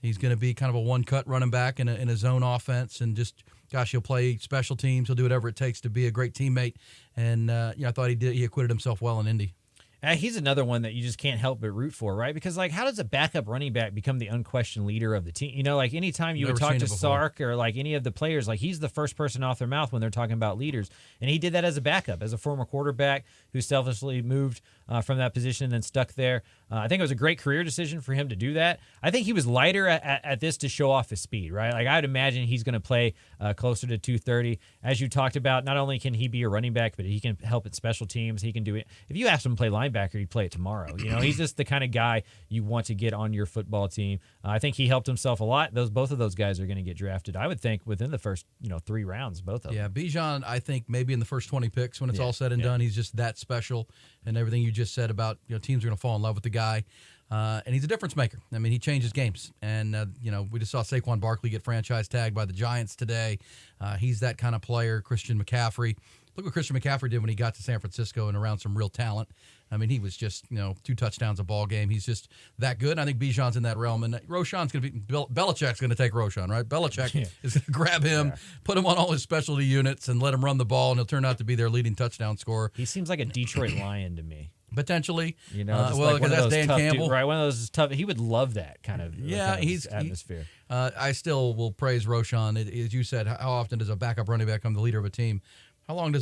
[SPEAKER 1] He's going to be kind of a one-cut running back in a zone offense, and just, gosh, he'll play special teams. He'll do whatever it takes to be a great teammate. And, I thought he acquitted himself well in Indy.
[SPEAKER 2] He's another one that you just can't help but root for, right? Because, like, how does a backup running back become the unquestioned leader of the team? Like, anytime you would talk to Sark or, like, any of the players, like, he's the first person off their mouth when they're talking about leaders. And he did that as a backup, as a former quarterback who selfishly moved from that position and then stuck there. I think it was a great career decision for him to do that. I think he was lighter at this to show off his speed, right? Like, I'd imagine he's going to play closer to 230. As you talked about, not only can he be a running back, but he can help at special teams. He can do it. If you asked him to play linebacker, he'd play it tomorrow. He's just the kind of guy you want to get on your football team. I think he helped himself a lot. Both of those guys are going to get drafted, I would think, within the first 3 rounds, both of them.
[SPEAKER 1] Yeah, Bijan, I think maybe in the first 20 picks when it's all said and done. He's just that special, and everything you just said about teams are going to fall in love with the guy. And he's a difference maker. I mean, he changes games. And, we just saw Saquon Barkley get franchise tagged by the Giants today. He's that kind of player. Christian McCaffrey. Look what Christian McCaffrey did when he got to San Francisco and around some real talent. I mean, he was just, 2 touchdowns a ball game. He's just that good. And I think Bijan's in that realm. And Roshan's going to be – Belichick's going to take Roshan, right? Belichick is going to grab him, put him on all his specialty units, and let him run the ball, and he'll turn out to be their leading touchdown scorer.
[SPEAKER 2] He seems like a Detroit Lion to me.
[SPEAKER 1] Potentially.
[SPEAKER 2] Well,
[SPEAKER 1] because that's Dan Campbell.
[SPEAKER 2] Right, one of those is tough. He would love that kind of atmosphere.
[SPEAKER 1] I still will praise Roshan. As you said, how often does a backup running back become the leader of a team? How often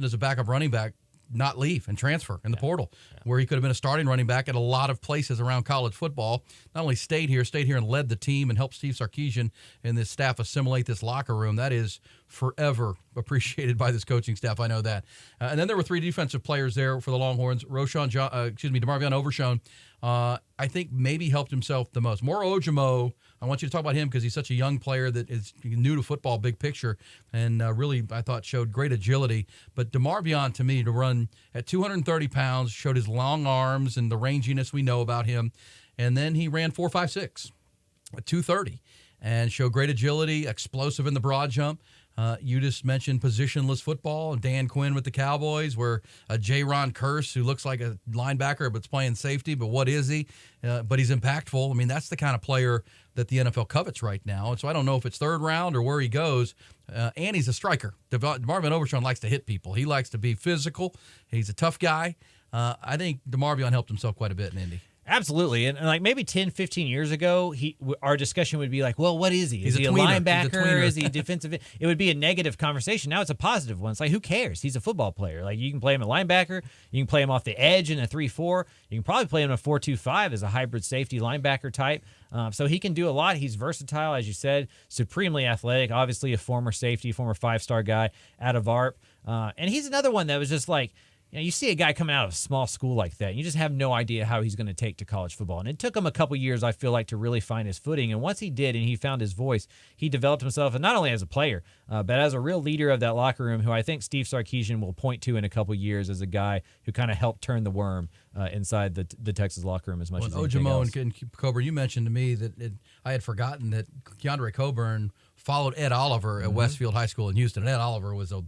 [SPEAKER 1] does a backup running back not leave and transfer in the portal, where he could have been a starting running back at a lot of places around college football? Not only stayed here and led the team and helped Steve Sarkisian and this staff assimilate this locker room. That is forever appreciated by this coaching staff. I know that. And then there were 3 defensive players there for the Longhorns. DeMarvion Overshown, I think maybe helped himself the most. Moro Ojomo, I want you to talk about him because he's such a young player that is new to football, big picture, and really, I thought, showed great agility. But DeMarvion, to me, to run at 230 pounds, showed his long arms and the ranginess we know about him. And then he ran 4.56 at 230 and showed great agility, explosive in the broad jump. You just mentioned positionless football, Dan Quinn with the Cowboys, where J-Ron Kearse, who looks like a linebacker but's playing safety, but what is he? But he's impactful. I mean, that's the kind of player that the NFL covets right now. And so I don't know if it's 3rd round or where he goes. And he's a striker. DeMarvion Overshown likes to hit people. He likes to be physical. He's a tough guy. I think DeMarvion helped himself quite a bit in Indy.
[SPEAKER 2] Absolutely. And like maybe 10, 15 years ago, our discussion would be like, well, what is he? Is he a linebacker? Is he defensive? It would be a negative conversation. Now it's a positive one. It's like, who cares? He's a football player. Like, you can play him at linebacker. You can play him off the edge in a 3-4. You can probably play him in a 4-2-5 as a hybrid safety linebacker type. So he can do a lot. He's versatile, as you said, supremely athletic, obviously a former safety, former 5-star guy out of ARP. And he's another one that was just like, You see a guy coming out of a small school like that, and you just have no idea how he's going to take to college football. And it took him a couple years, I feel like, to really find his footing. And once he did and he found his voice, he developed himself, and not only as a player, but as a real leader of that locker room, who I think Steve Sarkisian will point to in a couple years as a guy who kind of helped turn the worm inside the Texas locker room as much as anything else.
[SPEAKER 1] And Coburn, you mentioned to me that I had forgotten that Keandre Coburn followed Ed Oliver at Westfield High School in Houston. And Ed Oliver was a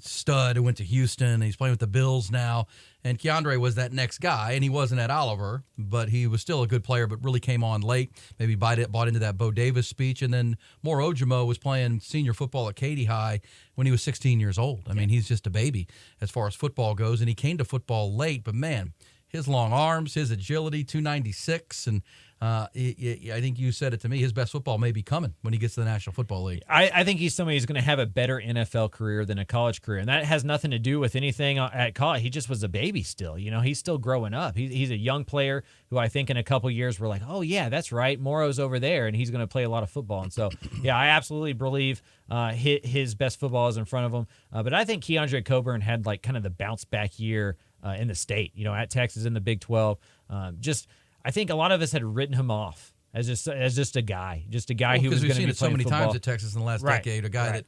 [SPEAKER 1] stud who went to Houston, and he's playing with the Bills now. And Keandre was that next guy, and he wasn't at Oliver, but he was still a good player, but really came on late. Maybe bought into that Bo Davis speech. And then Moore Ojimo was playing senior football at Katy High when he was 16 years old. I mean, he's just a baby as far as football goes, and he came to football late. But, man, his long arms, his agility, 296, and I think you said it to me, his best football may be coming when he gets to the National Football League.
[SPEAKER 2] I think he's somebody who's going to have a better NFL career than a college career, and that has nothing to do with anything at college. He just was a baby still. He's still growing up. He's a young player who I think in a couple years we're like, oh, yeah, that's right, Morrow's over there, and he's going to play a lot of football. And so, yeah, I absolutely believe his best football is in front of him. But I think Keandre Coburn had like kind of the bounce-back year in the state, at Texas in the Big 12. I think a lot of us had written him off as just a guy who was going to be playing football.
[SPEAKER 1] Because we've seen it so many times at Texas in the last decade. A guy that,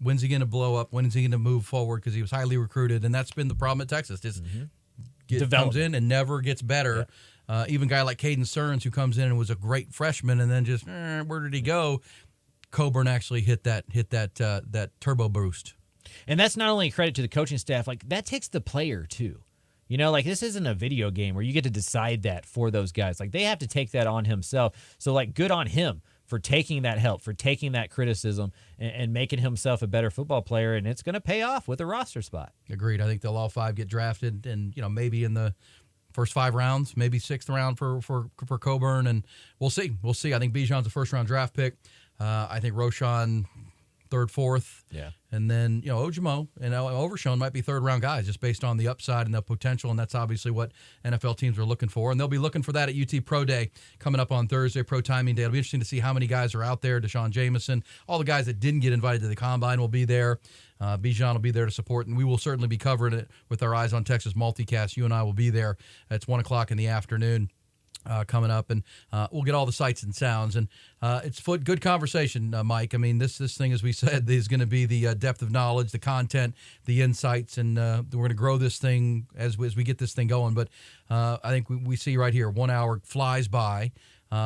[SPEAKER 1] when's he going to blow up? When is he going to move forward? Because he was highly recruited, and that's been the problem at Texas. Just comes in and never gets better. Yeah. Even a guy like Caden Stearns, who comes in and was a great freshman, and then just where did he go? Coburn actually hit that turbo boost.
[SPEAKER 2] And that's not only a credit to the coaching staff. Like, that takes the player too. This isn't a video game where you get to decide that for those guys. Like, they have to take that on himself. So, like, good on him for taking that help, for taking that criticism, and making himself a better football player. And it's going to pay off with a roster spot.
[SPEAKER 1] Agreed. I think they'll all 5 get drafted, and maybe in the first 5 rounds, maybe 6th round for Coburn, and we'll see. I think Bijan's a first-round draft pick. I think Roschon 3rd, 4th.
[SPEAKER 2] Yeah.
[SPEAKER 1] And then, Ojimo and Overshown might be 3rd-round guys just based on the upside and the potential, and that's obviously what NFL teams are looking for. And they'll be looking for that at UT Pro Day coming up on Thursday, Pro Timing Day. It'll be interesting to see how many guys are out there. Deshaun Jameson, all the guys that didn't get invited to the Combine will be there. Bijan will be there to support, and we will certainly be covering it with our Eyes on Texas multicast. You and I will be there. It's 1 o'clock in the afternoon. Coming up, and we'll get all the sights and sounds. And it's good conversation, Mike. I mean, this thing, as we said, is going to be the depth of knowledge, the content, the insights, and we're going to grow this thing as we get this thing going. But I think we see right here, 1 hour flies by.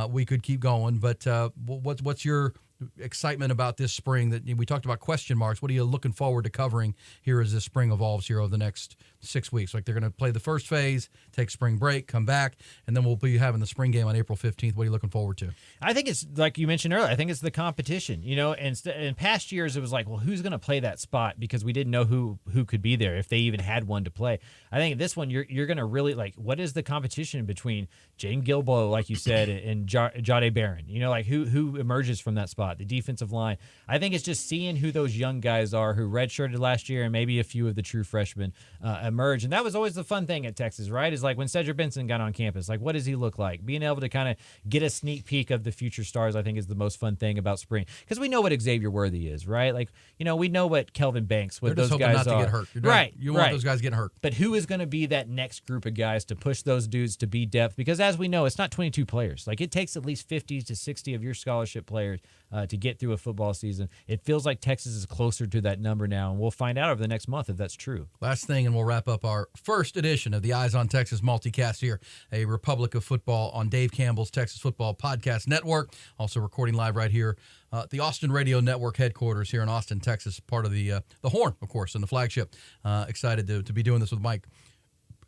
[SPEAKER 1] We could keep going, but what's your excitement about this spring? That we talked about question marks. What are you looking forward to covering here as this spring evolves here over the next 6 weeks? Like, they're going to play the first phase, take spring break, come back, and then we'll be having the spring game on April 15th. What are you looking forward to?
[SPEAKER 2] I think it's like you mentioned earlier. I think it's the competition. And in past years it was like, well, who's going to play that spot, because we didn't know who could be there if they even had one to play. I think this one you're going to really like, what is the competition between Jaden Gilbo, like you said, and Jade Barron? Who emerges from that spot? The defensive line. I think it's just seeing who those young guys are who redshirted last year, and maybe a few of the true freshmen emerge. And that was always the fun thing at Texas, right? Is like when Cedric Benson got on campus, like, what does he look like? Being able to kind of get a sneak peek of the future stars, I think, is the most fun thing about spring, because we know what Xavier Worthy is, right? Like, we know what Kelvin Banks, what
[SPEAKER 1] those guys
[SPEAKER 2] are.
[SPEAKER 1] To get hurt.
[SPEAKER 2] Right.
[SPEAKER 1] You want those guys getting hurt.
[SPEAKER 2] But who is going to be that next group of guys to push those dudes to be depth? Because as we know, it's not 22 players. Like, it takes at least 50 to 60 of your scholarship players to get through a football season. It feels like Texas is closer to that number now, and we'll find out over the next month if that's true.
[SPEAKER 1] Last thing, and we'll wrap up our first edition of the Eyes on Texas multicast here, a Republic of Football on Dave Campbell's Texas Football Podcast Network. Also recording live right here at the Austin Radio Network headquarters here in Austin, Texas, part of the Horn, of course, and the flagship. Excited to be doing this with Mike.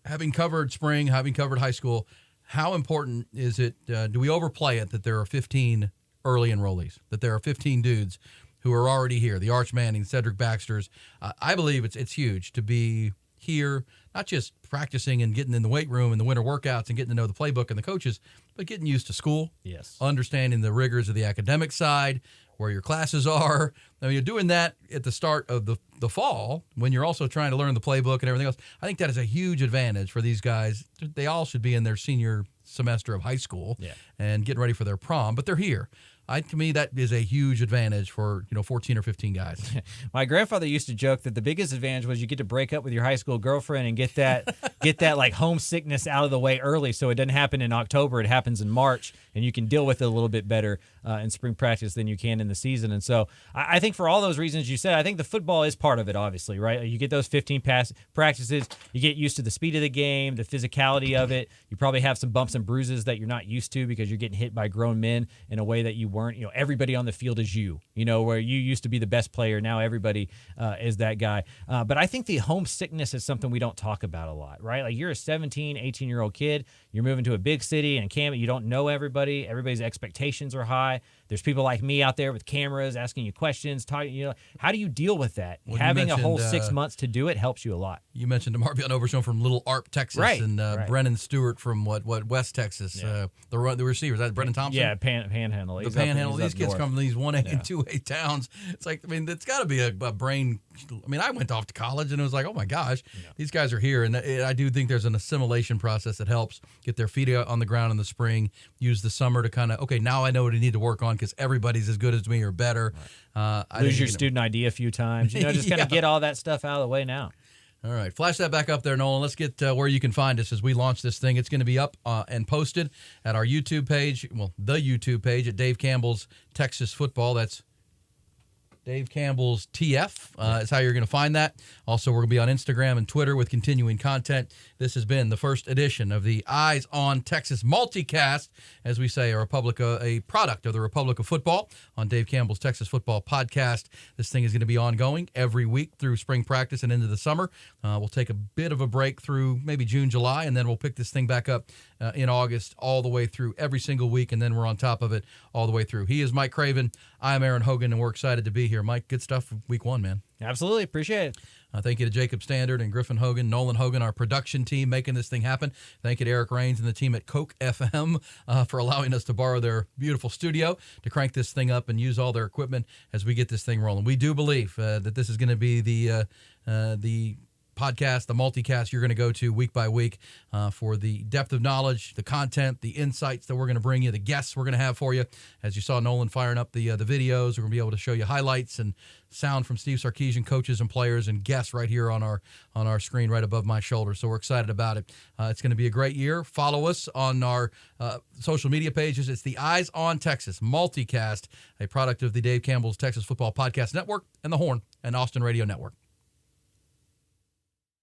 [SPEAKER 1] Having covered spring, having covered high school, how important is it, do we overplay it, that there are 15 early enrollees, that there are 15 dudes who are already here, the Arch Manning, Cedric Baxters? I believe it's huge to be here, not just practicing and getting in the weight room and the winter workouts and getting to know the playbook and the coaches, but getting used to school,
[SPEAKER 2] yes, understanding
[SPEAKER 1] the rigors of the academic side, where your classes are. Now, you're doing that at the start of the fall when you're also trying to learn the playbook and everything else. I think that is a huge advantage for these guys. They all should be in their senior semester of high school and getting ready for their prom, but they're here. To me, that is a huge advantage for 14 or 15 guys.
[SPEAKER 2] My grandfather used to joke that the biggest advantage was you get to break up with your high school girlfriend and get that like homesickness out of the way early, so it doesn't happen in October. It happens in March, and you can deal with it a little bit better in spring practice than you can in the season. And so I think for all those reasons you said, I think the football is part of it, obviously, right? You get those 15 practices, you get used to the speed of the game, the physicality of it. You probably have some bumps and bruises that you're not used to because you're getting hit by grown men in a way that you weren't. Everybody on the field is you, where you used to be the best player. Now everybody is that guy. But I think the homesickness is something we don't talk about a lot, right? Like you're a 17, 18-year-old kid. You're moving to a big city and you don't know everybody. Everybody's expectations are high. There's people like me out there with cameras asking you questions. How do you deal with that?
[SPEAKER 1] Well,
[SPEAKER 2] Having a whole 6 months to do it helps you a lot.
[SPEAKER 1] You mentioned DeMarvion Overshown from Little Arp, Texas,
[SPEAKER 2] right,
[SPEAKER 1] and
[SPEAKER 2] right.
[SPEAKER 1] Brennan Stewart from West Texas.
[SPEAKER 2] Yeah.
[SPEAKER 1] The receivers, that Brennan Thompson.
[SPEAKER 2] Yeah, Panhandle.
[SPEAKER 1] The Panhandle. These kids
[SPEAKER 2] north.
[SPEAKER 1] come from these 1A and 2A towns. It's like, it's got to be a brain. I went off to college and it was like, oh my gosh, these guys are here, and I do think there's an assimilation process that helps get their feet on the ground in the spring. Use the summer to kind of now I know what I need to work on because everybody's as good as me or better.
[SPEAKER 2] Right. Lose your student ID a few times. Just kind of get all that stuff out of the way now.
[SPEAKER 1] All right. Flash that back up there, Nolan. Let's get where you can find us as we launch this thing. It's going to be up and posted at our YouTube page. Well, the YouTube page at Dave Campbell's Texas Football. That's Dave Campbell's TF is how you're going to find that. Also, we're going to be on Instagram and Twitter with continuing content. This has been the first edition of the Eyes on Texas multicast, as we say, a product of the Republic of Football on Dave Campbell's Texas Football podcast. This thing is going to be ongoing every week through spring practice and into the summer. We'll take a bit of a break through maybe June, July, and then we'll pick this thing back up in August all the way through every single week, and then we're on top of it all the way through. He is Mike Craven. I'm Erin Hogan, and we're excited to be here. Mike, good stuff for week one, man.
[SPEAKER 2] Absolutely. Appreciate it.
[SPEAKER 1] Thank you to Jacob Standard and Griffin Hogan, Nolan Hogan, our production team, making this thing happen. Thank you to Eric Rains and the team at Coke FM for allowing us to borrow their beautiful studio to crank this thing up and use all their equipment as we get this thing rolling. We do believe that this is going to be the podcast, the multicast you're going to go to week by week for the depth of knowledge, the content, the insights that we're going to bring you, the guests we're going to have for you. As you saw Nolan firing up the videos, we're going to be able to show you highlights and sound from Steve Sarkisian, coaches and players and guests right here on our screen right above my shoulder. So we're excited about it. It's going to be a great year. Follow us on our social media pages. It's the Eyes on Texas multicast, a product of the Dave Campbell's Texas Football Podcast Network and the Horn and Austin Radio Network.